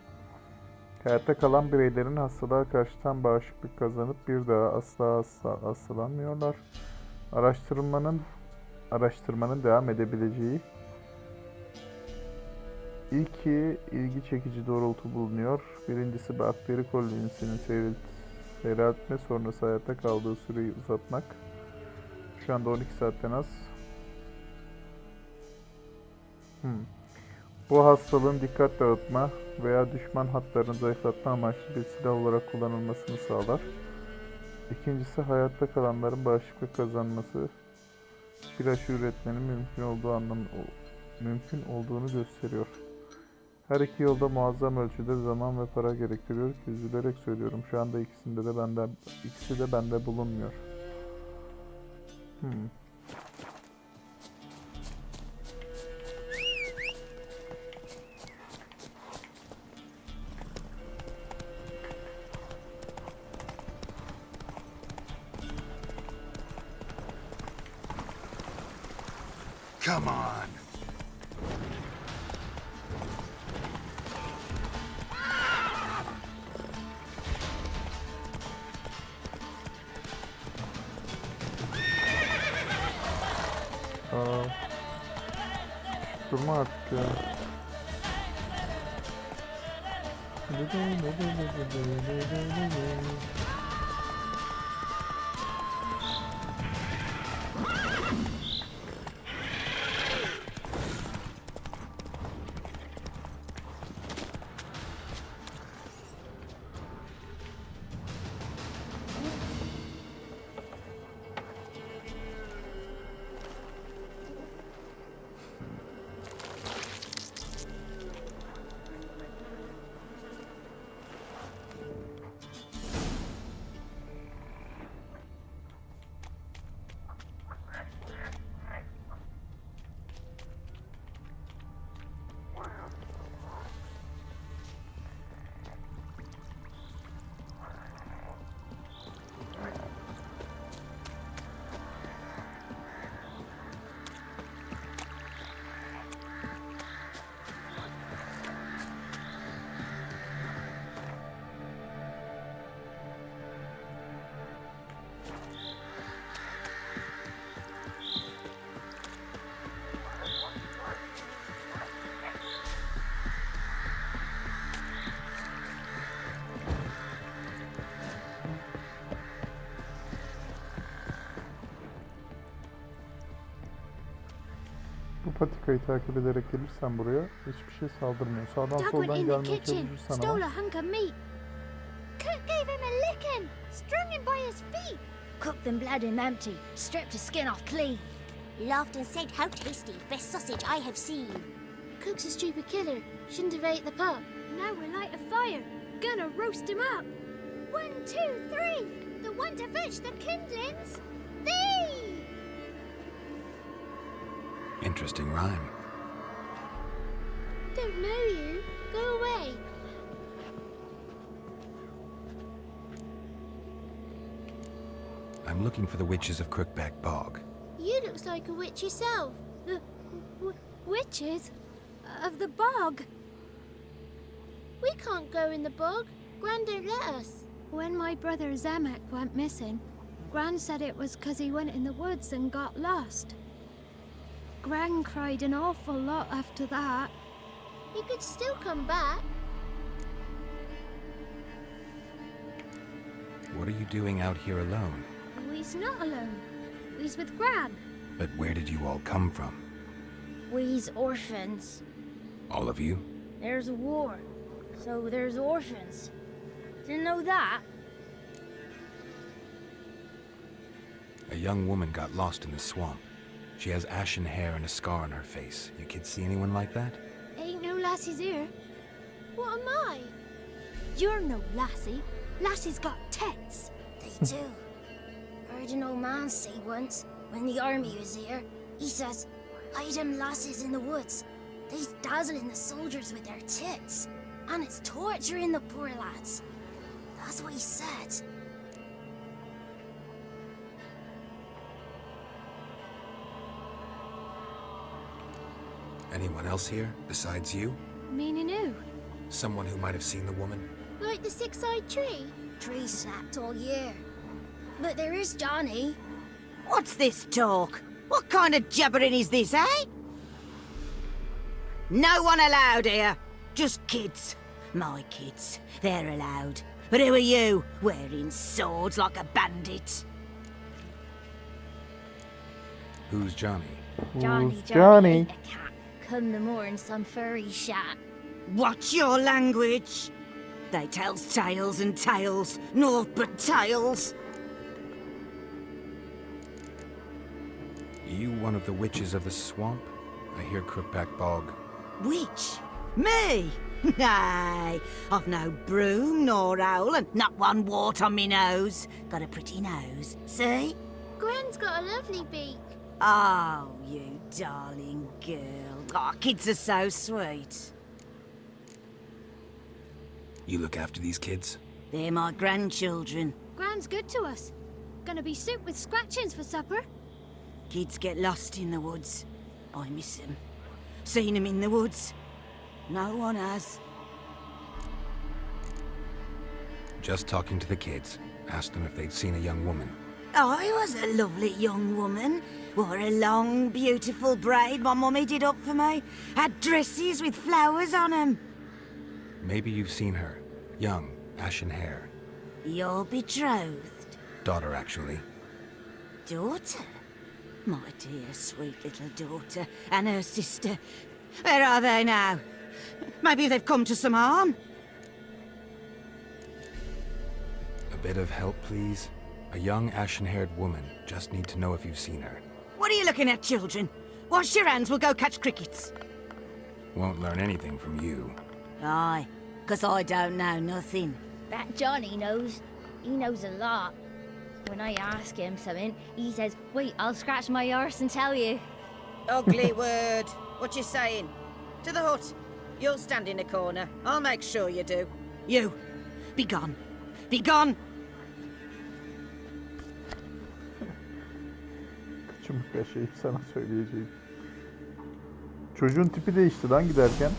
Hayatta kalan bireylerin hastalığa karşı tam bağışıklık kazanıp bir daha asla hastalanmıyorlar. Araştırmanın devam edebileceği İki ilgi çekici doğrultu bulunuyor. Birincisi bakteri kolonisinin seyreltme sonrası hayatta kaldığı süreyi uzatmak. Şu anda 12 saatten az. Bu hastalığın dikkat dağıtma veya düşman hatlarını zayıflatma amaçlı bir silah olarak kullanılmasını sağlar. İkincisi hayatta kalanların bağışıklık kazanması, bir aşı üretmenin mümkün olduğunu gösteriyor. Her iki yolda muazzam ölçüde zaman ve para gerektiriyor ki üzülerek söylüyorum. Şu anda ikisi de bende bulunmuyor. Come on. Durma artık ya. patikayı takip ederek gelirsen buraya hiçbir şey saldırmıyor. Sağdan Dad went soldan in the gelmeye kitchen, çalışırsan stole ama a hunk of meat. Cook gave him a licking, strung him by his feet. Cooked and bled him empty, stripped his skin off clean. Laughed and said, "How tasty, best sausage I have seen." Cook's a stupid killer, shouldn't have ate the pup. Now we'll light a fire, gonna roast him up. 1, 2, 3, the one to fetch the kindlings, thee! Interesting rhyme. Don't know you, go away. I'm looking for the witches of Crookback Bog. You looks like a witch yourself. The witches of the bog. We can't go in the bog. Gran don't let us. When my brother Zamek went missing, Gran said it was 'cause he went in the woods and got lost. Gran cried an awful lot after that. He could still come back. What are you doing out here alone? We's not alone. We's with Gran. But where did you all come from? We's orphans. All of you? There's a war, so there's orphans. Didn't know that? A young woman got lost in the swamp. She has ashen hair and a scar on her face. You kids see anyone like that? Ain't no lassies here. What am I? You're no lassie. Lassie's got tits. They do. Heard an old man say once, when the army was here, he says, "Hide them lasses in the woods. They's dazzling the soldiers with their tits, and it's torturing the poor lads." That's what he said. Anyone else here, besides you? Meaning who? Someone who might have seen the woman? Like the six-eyed tree? Tree snapped all year. But there is Johnny. What's this talk? What kind of jabbering is this, eh? No one allowed here. Just kids. My kids. They're allowed. But who are you, wearing swords like a bandit? Who's Johnny? Johnny. Johnny? A cat. Come the more in some furry shat. Watch your language. They tells tales and tales, naught but tales. You one of the witches of the swamp? I hear Crookback Bog. Witch? Me? Nay, I've no broom nor owl and not one wart on me nose. Got a pretty nose, see? Gwen's got a lovely beak. Oh, you darling girl. Oh, kids are so sweet. You look after these kids? They're my grandchildren. Gran's good to us. Gonna be soup with scratchings for supper. Kids get lost in the woods. I miss them. Seen them in the woods. No one has. Just talking to the kids. Asked them if they'd seen a young woman. I was a lovely young woman. Wore a long, beautiful braid my mummy did up for me. Had dresses with flowers on them. Maybe you've seen her. Young, ashen hair. You're betrothed? Daughter, actually. Daughter? My dear, sweet little daughter. And her sister. Where are they now? Maybe they've come to some harm? A bit of help, please? A young, ashen-haired woman. Just need to know if you've seen her. What are you looking at, children? Wash your hands, we'll go catch crickets. Won't learn anything from you. Aye, 'cause I don't know nothing. That Johnny knows. He knows a lot. When I ask him something, he says, "Wait, I'll scratch my arse and tell you." Ugly word. What you saying? To the hut. You'll stand in a corner. I'll make sure you do. You, be gone. Be gone! Çubuk yaşayıp sana söyleyeceğim. Çocuğun tipi değişti lan giderken.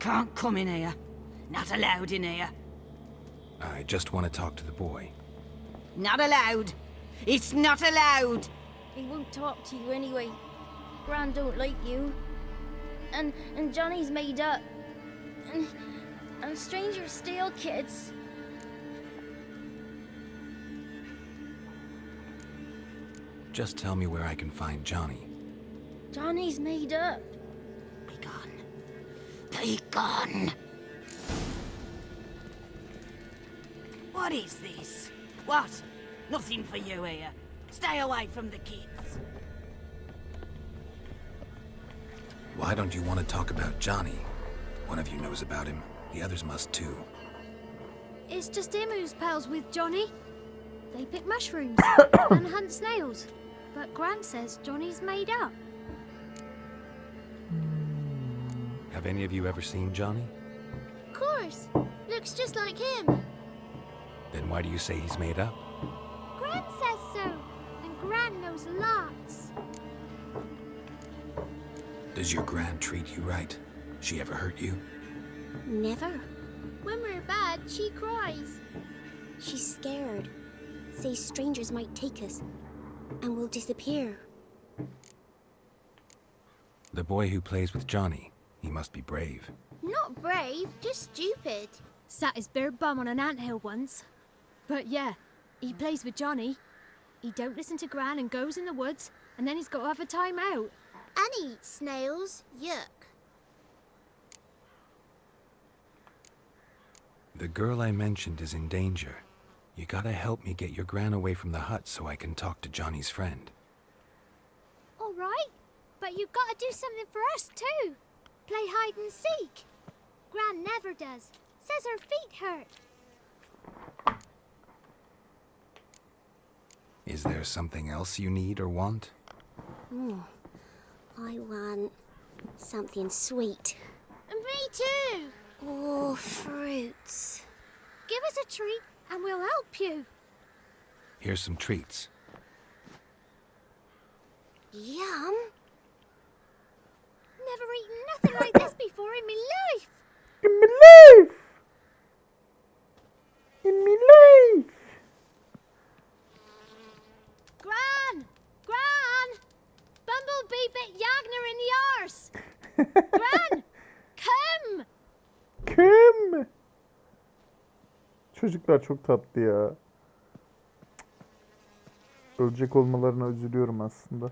Can't come in here. Not allowed in here. I just want to talk to the boy. Not allowed. It's not allowed. He won't talk to you anyway. Gran don't like you. And Johnny's made up. And strangers steal kids. Just tell me where I can find Johnny. Johnny's made up. Be gone. Be gone. What is this? What? Nothing for you here. Stay away from the kids. Why don't you want to talk about Johnny? One of you knows about him. The others must too. It's just him who's pals with Johnny. They pick mushrooms and hunt snails. But Gran says Johnny's made up. Have any of you ever seen Johnny? Of course. Looks just like him. Then why do you say he's made up? Gran says so. And Gran knows lots. Does your Gran treat you right? She ever hurt you? Never. When we're bad, she cries. She's scared. Says strangers might take us. And we'll disappear. The boy who plays with Johnny, he must be brave. Not brave, just stupid. Sat his bare bum on an anthill once. But yeah, he plays with Johnny. He don't listen to Gran and goes in the woods, and then he's got to have a time out. And eats snails. Yuck. The girl I mentioned is in danger. You gotta help me get your Gran away from the hut so I can talk to Johnny's friend. All right, but you gotta do something for us too. Play hide and seek. Gran never does. Says her feet hurt. Is there something else you need or want? I want something sweet. And me too. Oh, fruits. Give us a treat and we'll help you. Here's some treats. Yum. Never eaten nothing like this before in me life. In my life! In me life! Gran! Gran! Bumblebee bit Yagner in the arse. Gran! Come! Kim! Çocuklar çok tatlı ya. Ölecek olmalarına üzülüyorum aslında.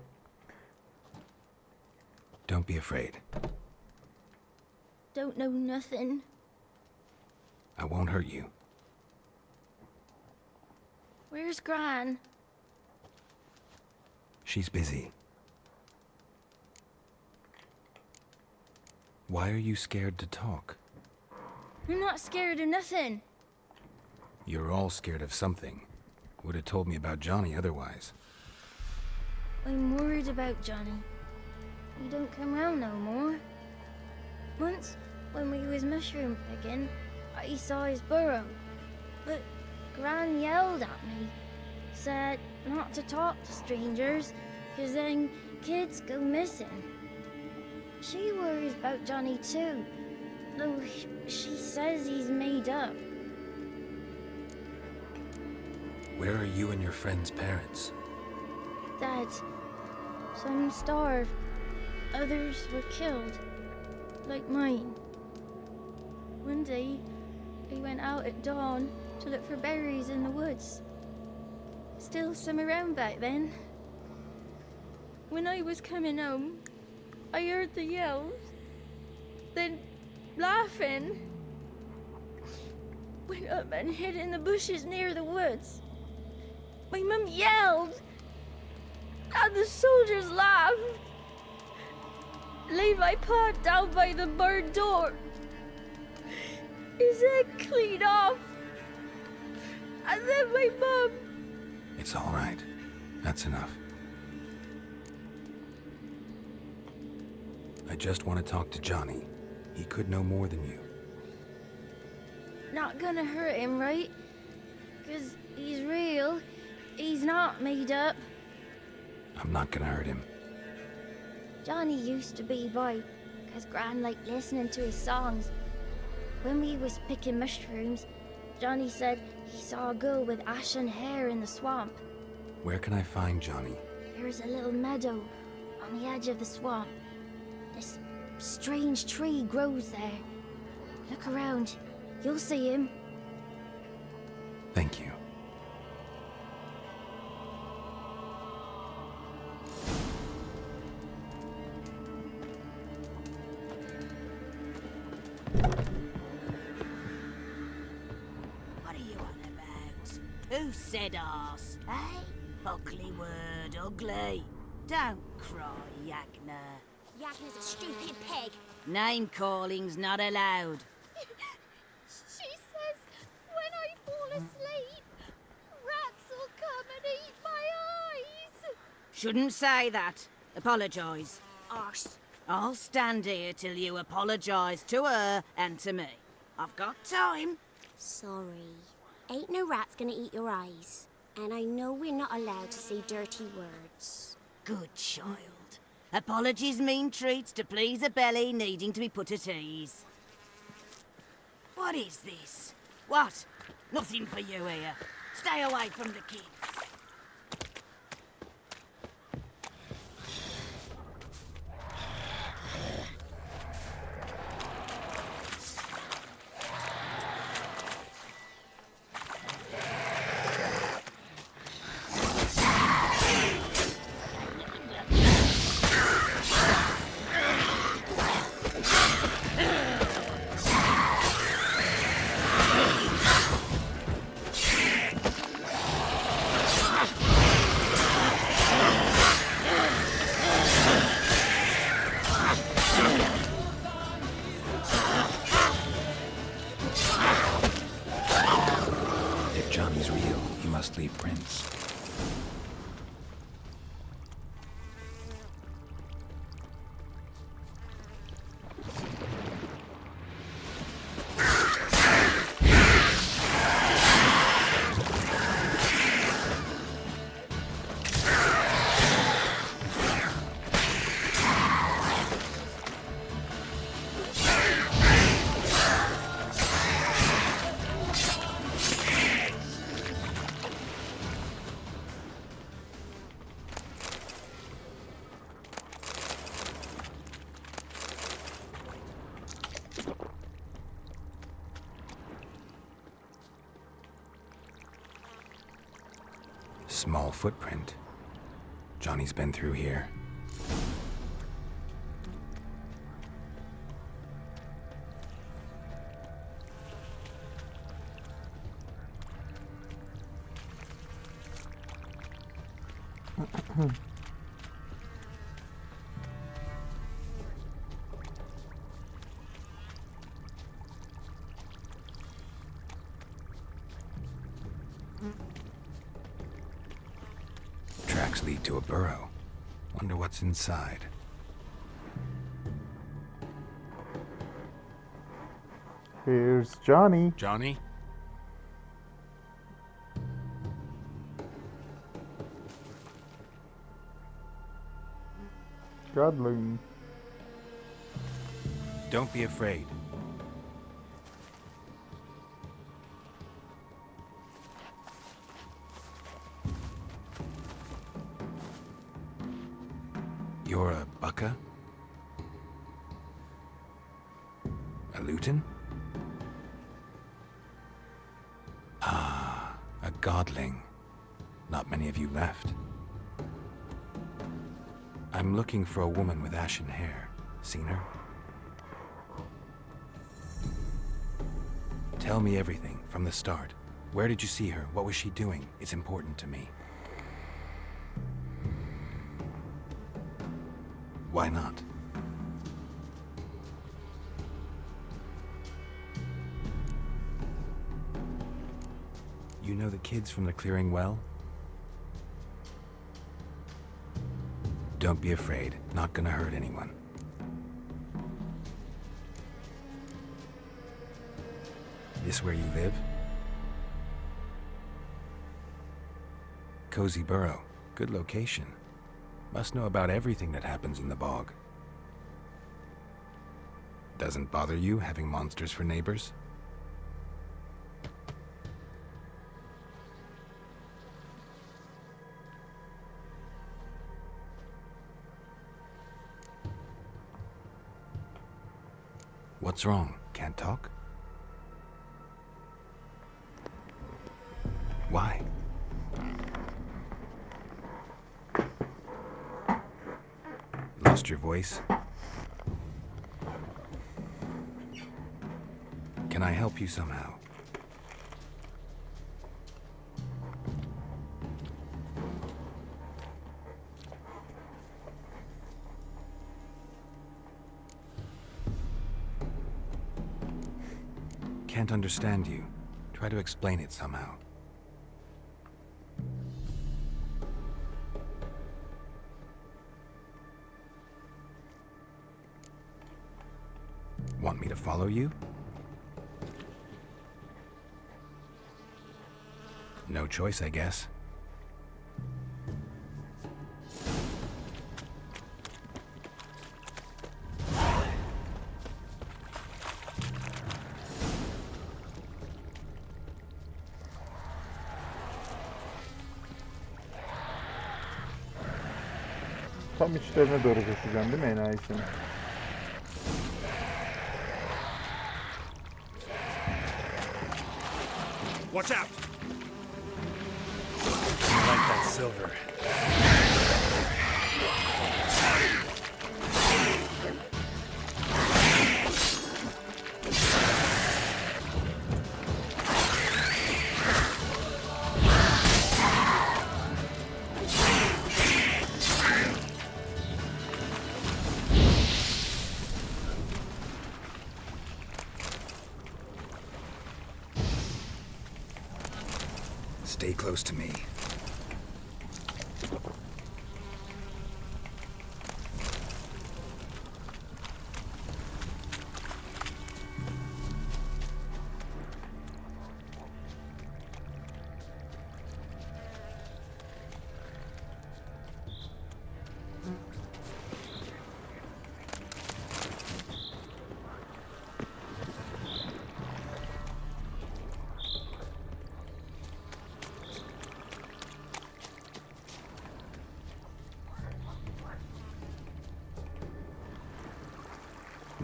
Don't be afraid. Don't know nothing. I won't hurt you. Where's Gran? She's busy. Why are you scared to talk? I'm not scared of nothing. You're all scared of something. Would have told me about Johnny otherwise. I'm worried about Johnny. He don't come round no more. Once, when we was mushroom picking, I saw his burrow. But Gran yelled at me. Said not to talk to strangers, 'cause then kids go missing. She worries about Johnny too, though she says he's made up. Where are you and your friend's parents? Dad, some starved, others were killed, like mine. One day, he went out at dawn to look for berries in the woods. Still some around back then. When I was coming home, I heard the yells, then laughing. Went up and hid in the bushes near the woods. My mum yelled, and the soldiers laughed. Laid my pa down by the barn door. His head clean off. And then my mum. It's all right. That's enough. I just want to talk to Johnny. He could know more than you. Not gonna hurt him, right? 'Cause he's real. He's not made up. I'm not gonna hurt him. Johnny used to be boy, 'cause Gran liked listening to his songs. When we was picking mushrooms, Johnny said he saw a girl with ashen hair in the swamp. Where can I find Johnny? There's a little meadow on the edge of the swamp. This strange tree grows there. Look around. You'll see him. Thank you. What are you on about? Who said arse? Eh? Ugly word, ugly. Don't cry, Yagna. Yagna's a stupid pig. Name calling's not allowed. She says when I fall asleep, rats will come and eat my eyes. Shouldn't say that. Apologise. Arse. I'll stand here till you apologise to her and to me. I've got time. Sorry. Ain't no rat's gonna eat your eyes. And I know we're not allowed to say dirty words. Good child. Apologies mean treats to please a belly needing to be put at ease. What is this? What? Nothing for you here. Stay away from the kids. Leave prints. Small footprint. Johnny's been through here. Tracks lead to a burrow. Wonder what's inside. Here's Johnny. Johnny? Godling. Don't be afraid. You're a bucka? A luton? Ah, a godling. Not many of you left. I'm looking for a woman with ashen hair. Seen her? Tell me everything, from the start. Where did you see her? What was she doing? It's important to me. Why not? You know the kids from the clearing well? Don't be afraid. Not gonna hurt anyone. This where you live? Cozy burrow. Good location. Must know about everything that happens in the bog. Doesn't bother you having monsters for neighbors? What's wrong? Can't talk? Why? Lost your voice? Can I help you somehow? Can't understand you. Try to explain it somehow. Want me to follow you? No choice, I guess. Tam içlerine doğru koşacağım değil mi enayi seni? Watch out! I like that silver. Stay close to me.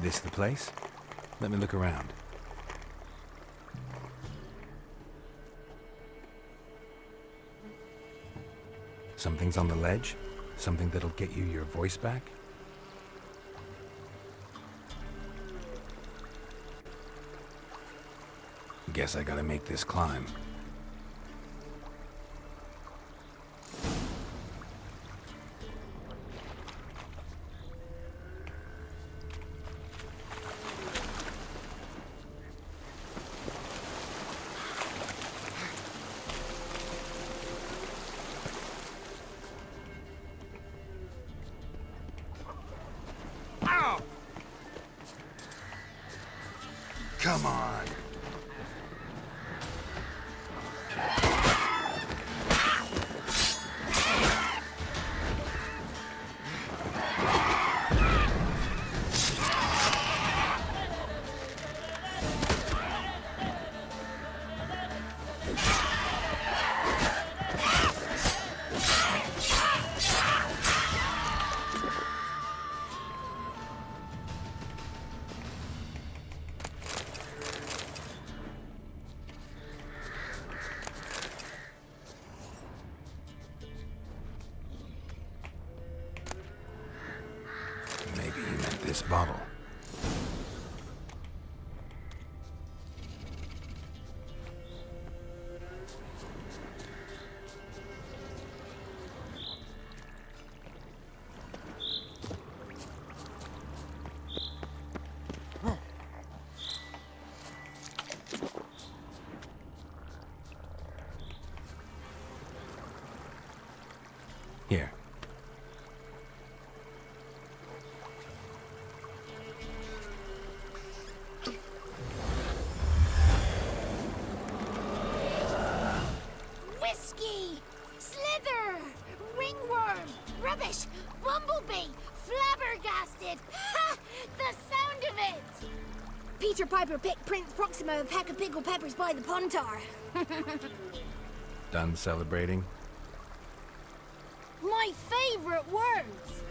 This the place? Let me look around. Something's on the ledge? Something that'll get you your voice back? Guess I gotta make this climb. Come on. Maybe he meant this bottle. Here. Whiskey! Slither! Ringworm! Rubbish! Bumblebee! Flabbergasted! Ha! The sound of it! Peter Piper picked Prince Proximo a peck of pickled peppers by the pontar. Done celebrating? My favorite words!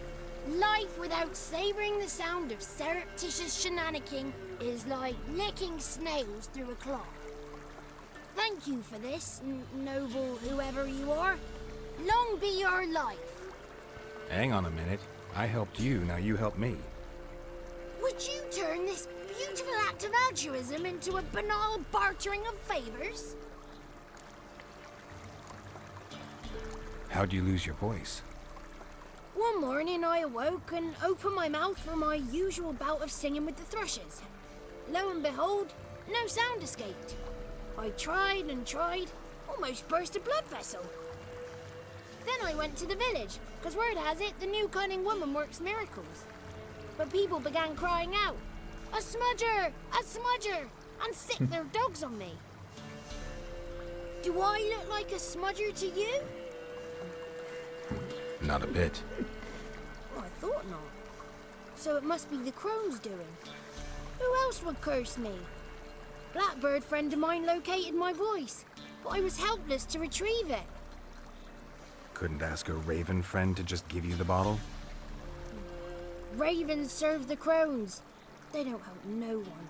Life without savoring the sound of surreptitious shenanigans is like licking snails through a cloth. Thank you for this, noble whoever you are. Long be your life. Hang on a minute. I helped you, now you help me. Would you turn this beautiful act of altruism into a banal bartering of favors? How'd you lose your voice? One morning I awoke and opened my mouth for my usual bout of singing with the thrushes. Lo and behold, no sound escaped. I tried and tried, almost burst a blood vessel. Then I went to the village, because word has it the new cunning woman works miracles. But people began crying out, "A smudger! A smudger!" and sick their dogs on me. Do I look like a smudger to you? Not a bit. Oh, I thought not. So it must be the crone's doing. Who else would curse me? Blackbird friend of mine located my voice, but I was helpless to retrieve it. Couldn't ask a raven friend to just give you the bottle? Ravens serve the crones. They don't help no one.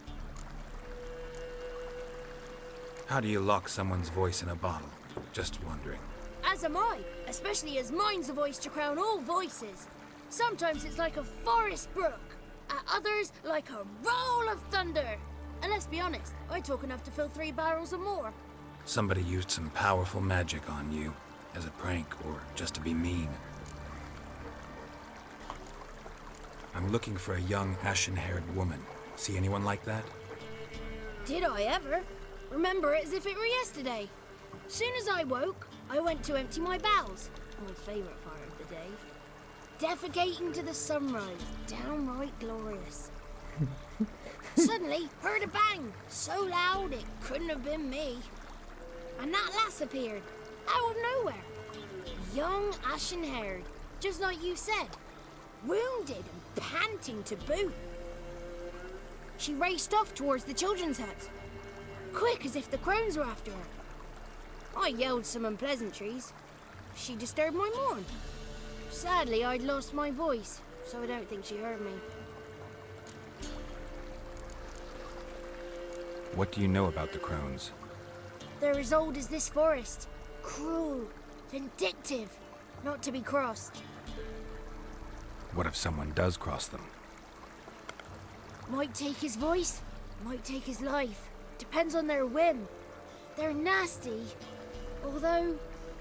How do you lock someone's voice in a bottle? Just wondering. As am I, especially as mine's a voice to crown all voices. Sometimes it's like a forest brook, at others like a roll of thunder. And let's be honest, I talk enough to fill 3 barrels or more. Somebody used some powerful magic on you, as a prank or just to be mean. I'm looking for a young, ashen-haired woman. See anyone like that? Did I ever? Remember it as if it were yesterday. Soon as I woke, I went to empty my bowels. My favourite part of the day. Defecating to the sunrise. Downright glorious. Suddenly, heard a bang. So loud it couldn't have been me. And that lass appeared. Out of nowhere. Young, ashen-haired. Just like you said. Wounded and panting to boot. She raced off towards the children's hut. Quick as if the crones were after her. I yelled some unpleasantries. She disturbed my morn. Sadly, I'd lost my voice, so I don't think she heard me. What do you know about the crones? They're as old as this forest. Cruel, vindictive, not to be crossed. What if someone does cross them? Might take his voice, might take his life. Depends on their whim. They're nasty, although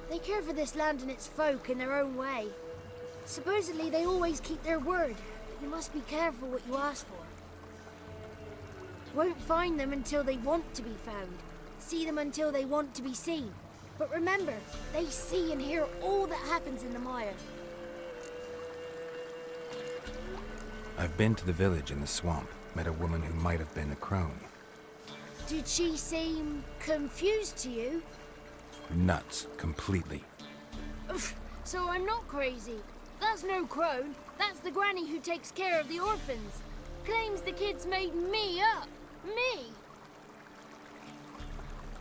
they care for this land and its folk in their own way. Supposedly they always keep their word, but you must be careful what you ask for. Won't find them until they want to be found. See them until they want to be seen. But remember, they see and hear all that happens in the mire. I've been to the village in the swamp, met a woman who might have been a crone. Did she seem confused to you? Nuts, completely. So I'm not crazy. That's no crone. That's the granny who takes care of the orphans. Claims the kids made me up. Me.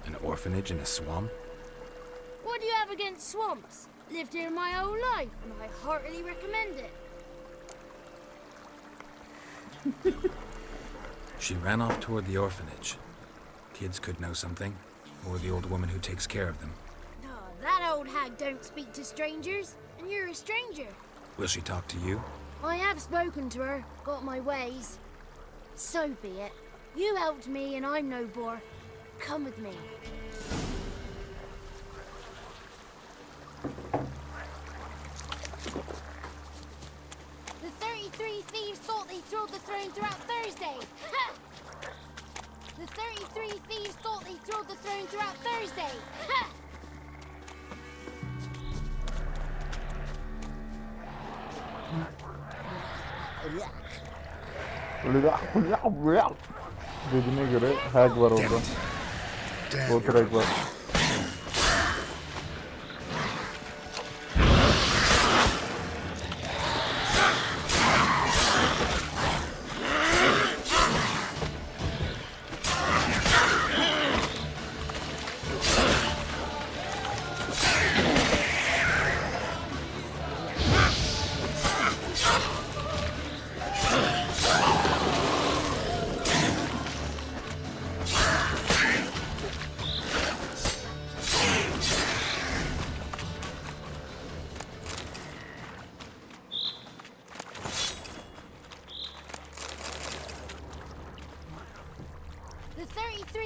An orphanage in a swamp? What do you have against swamps? Lived here my whole life, and I heartily recommend it. She ran off toward the orphanage. Kids could know something, or the old woman who takes care of them. Oh, that old hag don't speak to strangers, and you're a stranger. Will she talk to you? I have spoken to her, got my ways. So be it. You helped me, and I'm no bore. Come with me. The 33 thieves thought they thrilled the throne throughout Thursday. Ha! The 33 thieves thought they thrilled the throne throughout Thursday. Ha! Dediğine göre hack var orada. Botrek var.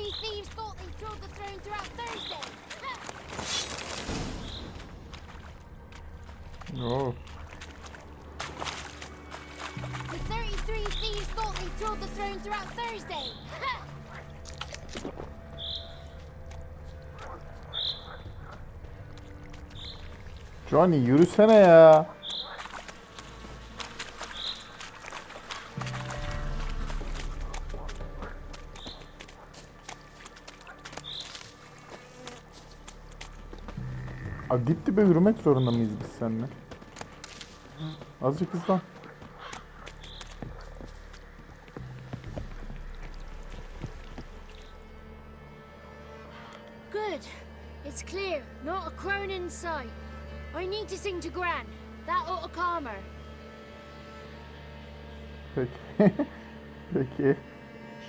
33 thieves thought they thrilled the throne throughout Thursday. Oh. The 33 thieves thought they thrilled the throne throughout Thursday. Johnny yürüsene ya. Abi dip dibe yürümek zorunda mıyız biz seninle? Azıcık hızlan. Good. It's clear. Not a crone in sight. I need to sing to Gran. That ought to calm her. Peki. Peki.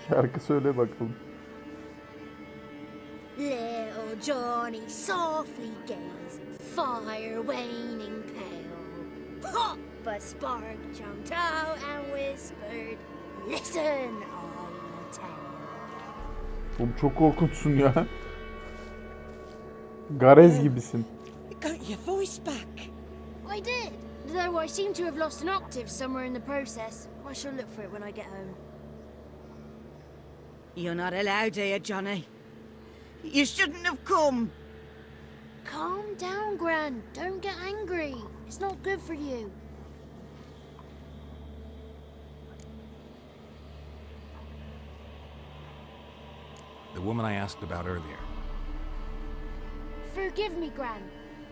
Şarkı söyle bakalım. Little Johnny softly gazing, fire waning pale. Pop! A spark jumped out and whispered, "Listen, I'm a tale." Oğlum çok korkunçsun ya. Garez gibisin. You got your voice back. I did, though I seem to have lost an octave somewhere in the process. I shall look for it when I get home. You're not allowed here, Johnny. You shouldn't have come. Calm down, Gran. Don't get angry. It's not good for you. The woman I asked about earlier. Forgive me, Gran,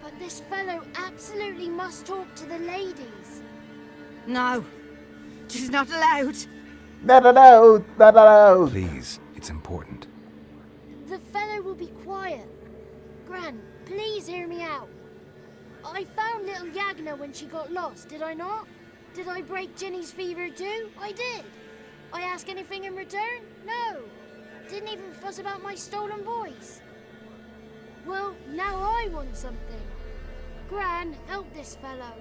but this fellow absolutely must talk to the ladies. No, she's not allowed. Not allowed. Not allowed. Please, it's important. The fellow will be quiet. Gran, please hear me out. I found little Yagna when she got lost, did I not? Did I break Jenny's fever too? I did. I ask anything in return? No. Didn't even fuss about my stolen voice. Well, now I want something. Gran, help this fellow.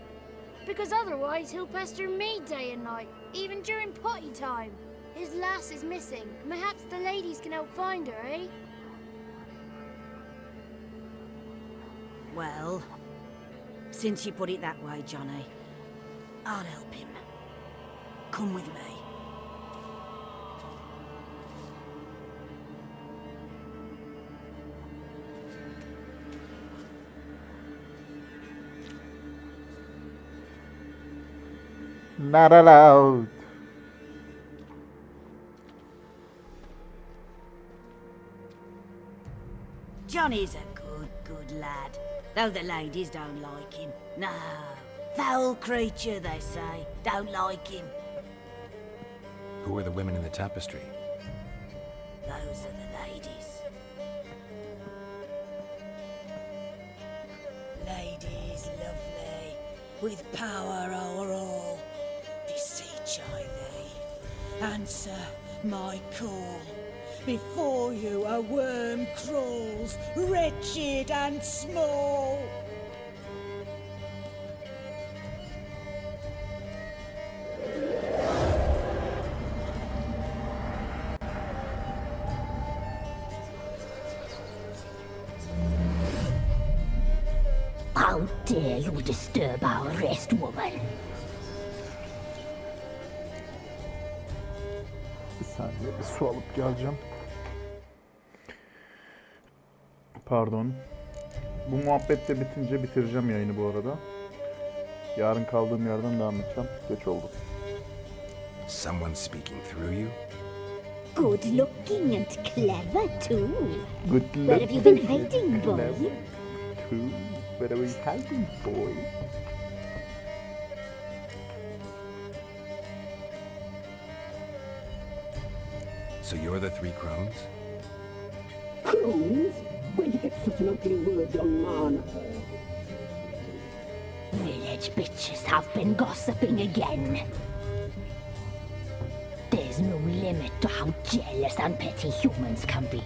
Because otherwise he'll pester me day and night, even during potty time. His lass is missing. Perhaps the ladies can help find her, eh? Well, since you put it that way, Johnny, I'll help him. Come with me. Not allowed. Johnny's a good lad, though the ladies don't like him. No, foul creature, they say. Don't like him. Who are the women in the tapestry? Those are the ladies. Ladies lovely, with power o'er all. Beseech I thee, answer my call. Before you a worm crawls, wretched and small. How dare you disturb our rest, woman? Bir saniye bir su alıp geleceğim. Pardon. Bu muhabbet de bitince bitireceğim yayını bu arada. Yarın kaldığım yerden devam edeceğim. Geç oldu. Someone speaking through you? Good looking and clever too. Good Where have you been hiding, boy? Too. Where are we hiding, boy? So you're the three crones? Crones? Where'd you get such an ugly word, young man? Village bitches have been gossiping again. There's no limit to how jealous and petty humans can be.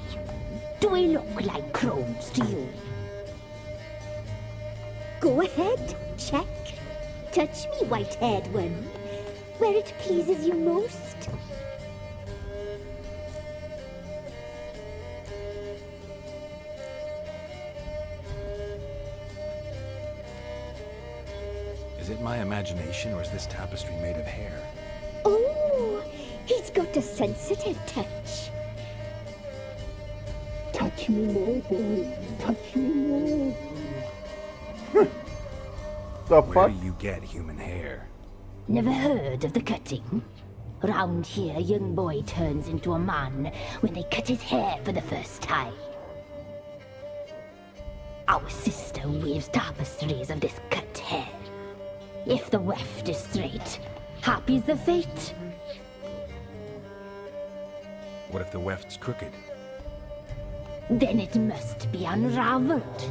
Do we look like crones to you? Go ahead, check. Touch me, white-haired one, where it pleases you most. Is it my imagination, or is this tapestry made of hair? Oh, he's got a sensitive touch. Touch me more, boy. Touch me more. Where do you get human hair? Never heard of the cutting? Round here, a young boy turns into a man when they cut his hair for the first time. Our sister weaves tapestries of this cut hair. If the weft is straight, happy's the fate. What if the weft's crooked? Then it must be unraveled.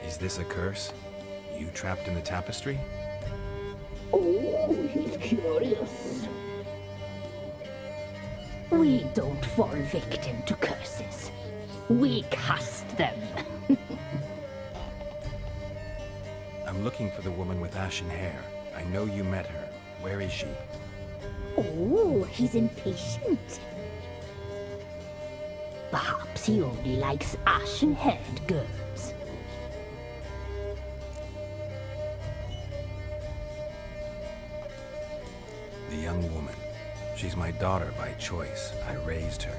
Is this a curse? You trapped in the tapestry? Oh, he's curious. We don't fall victim to curses. We cast them. I'm looking for the woman with ashen hair. I know you met her. Where is she? Oh, he's impatient. Perhaps he only likes ashen-haired girls. The young woman. She's my daughter by choice. I raised her.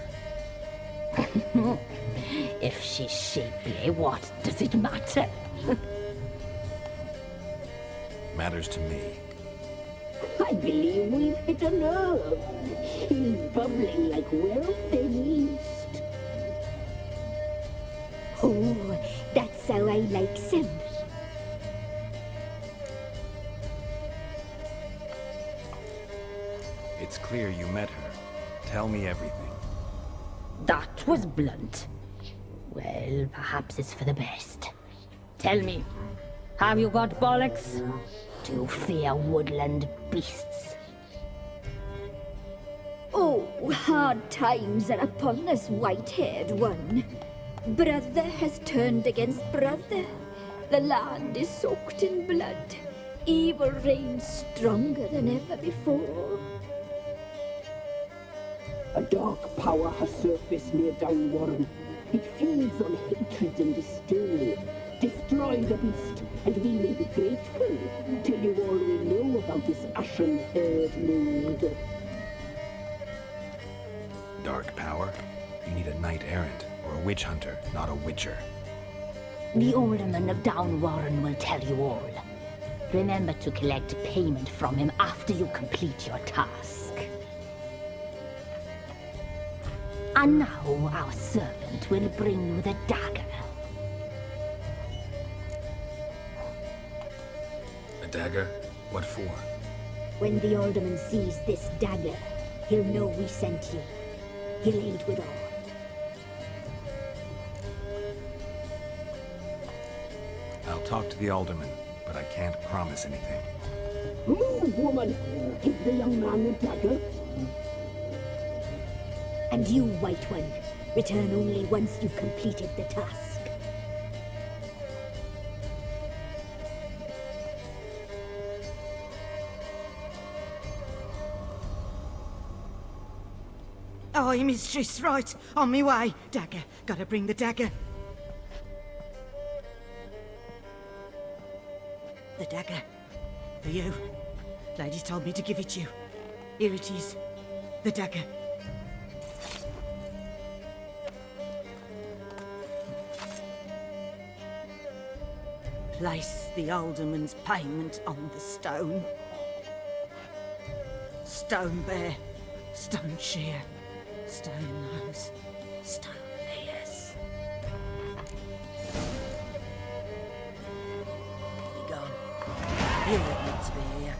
If she's shapely, what does it matter? Matters to me. I believe we've hit a nerve. He's bubbling like well-fed yeast. Oh, that's how I like him. It's clear you met her. Tell me everything. That was blunt. Well, perhaps it's for the best. Tell me, have you got bollocks? Do you fear woodland beasts? Oh, hard times are upon us, white-haired one. Brother has turned against brother. The land is soaked in blood. Evil reigns stronger than ever before. A dark power has surfaced near Downwarren. It feeds on hatred and disdain. Destroy the beast, and we may be grateful. Tell you all we know about this ashen-haired maid. Dark power? You need a knight-errant, or a witch hunter, not a witcher. The alderman of Downwarren will tell you all. Remember to collect payment from him after you complete your task. And now our servant will bring you the dagger. A dagger? What for? When the alderman sees this dagger, he'll know we sent you. He'll aid with all. I'll talk to the alderman, but I can't promise anything. Move, woman! Give the young man the dagger. And you, White One, return only once you've completed the task. Aye, mistress, right. On me way. Dagger. Gotta bring the dagger. The dagger. For you. Ladies told me to give it you. Here it is. The dagger. Place the alderman's payment on the stone. Stone bear, stone shear, stone nose, stone ears. Be gone. You wouldn't need to be here.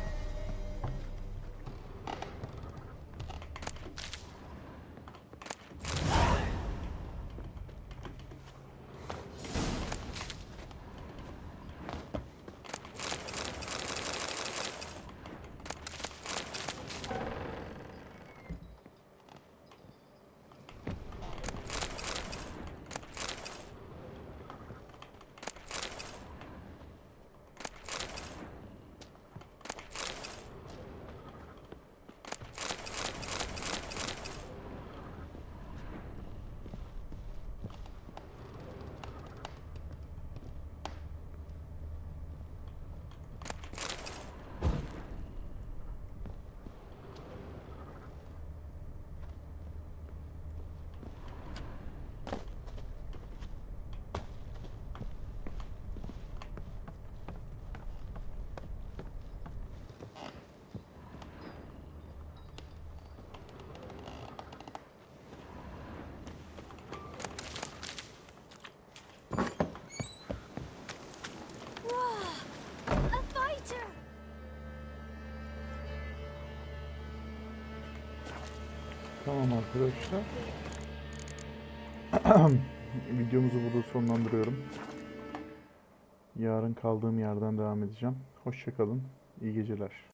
Tamam arkadaşlar. Videomuzu burada sonlandırıyorum. Yarın kaldığım yerden devam edeceğim. Hoşça kalın. İyi geceler.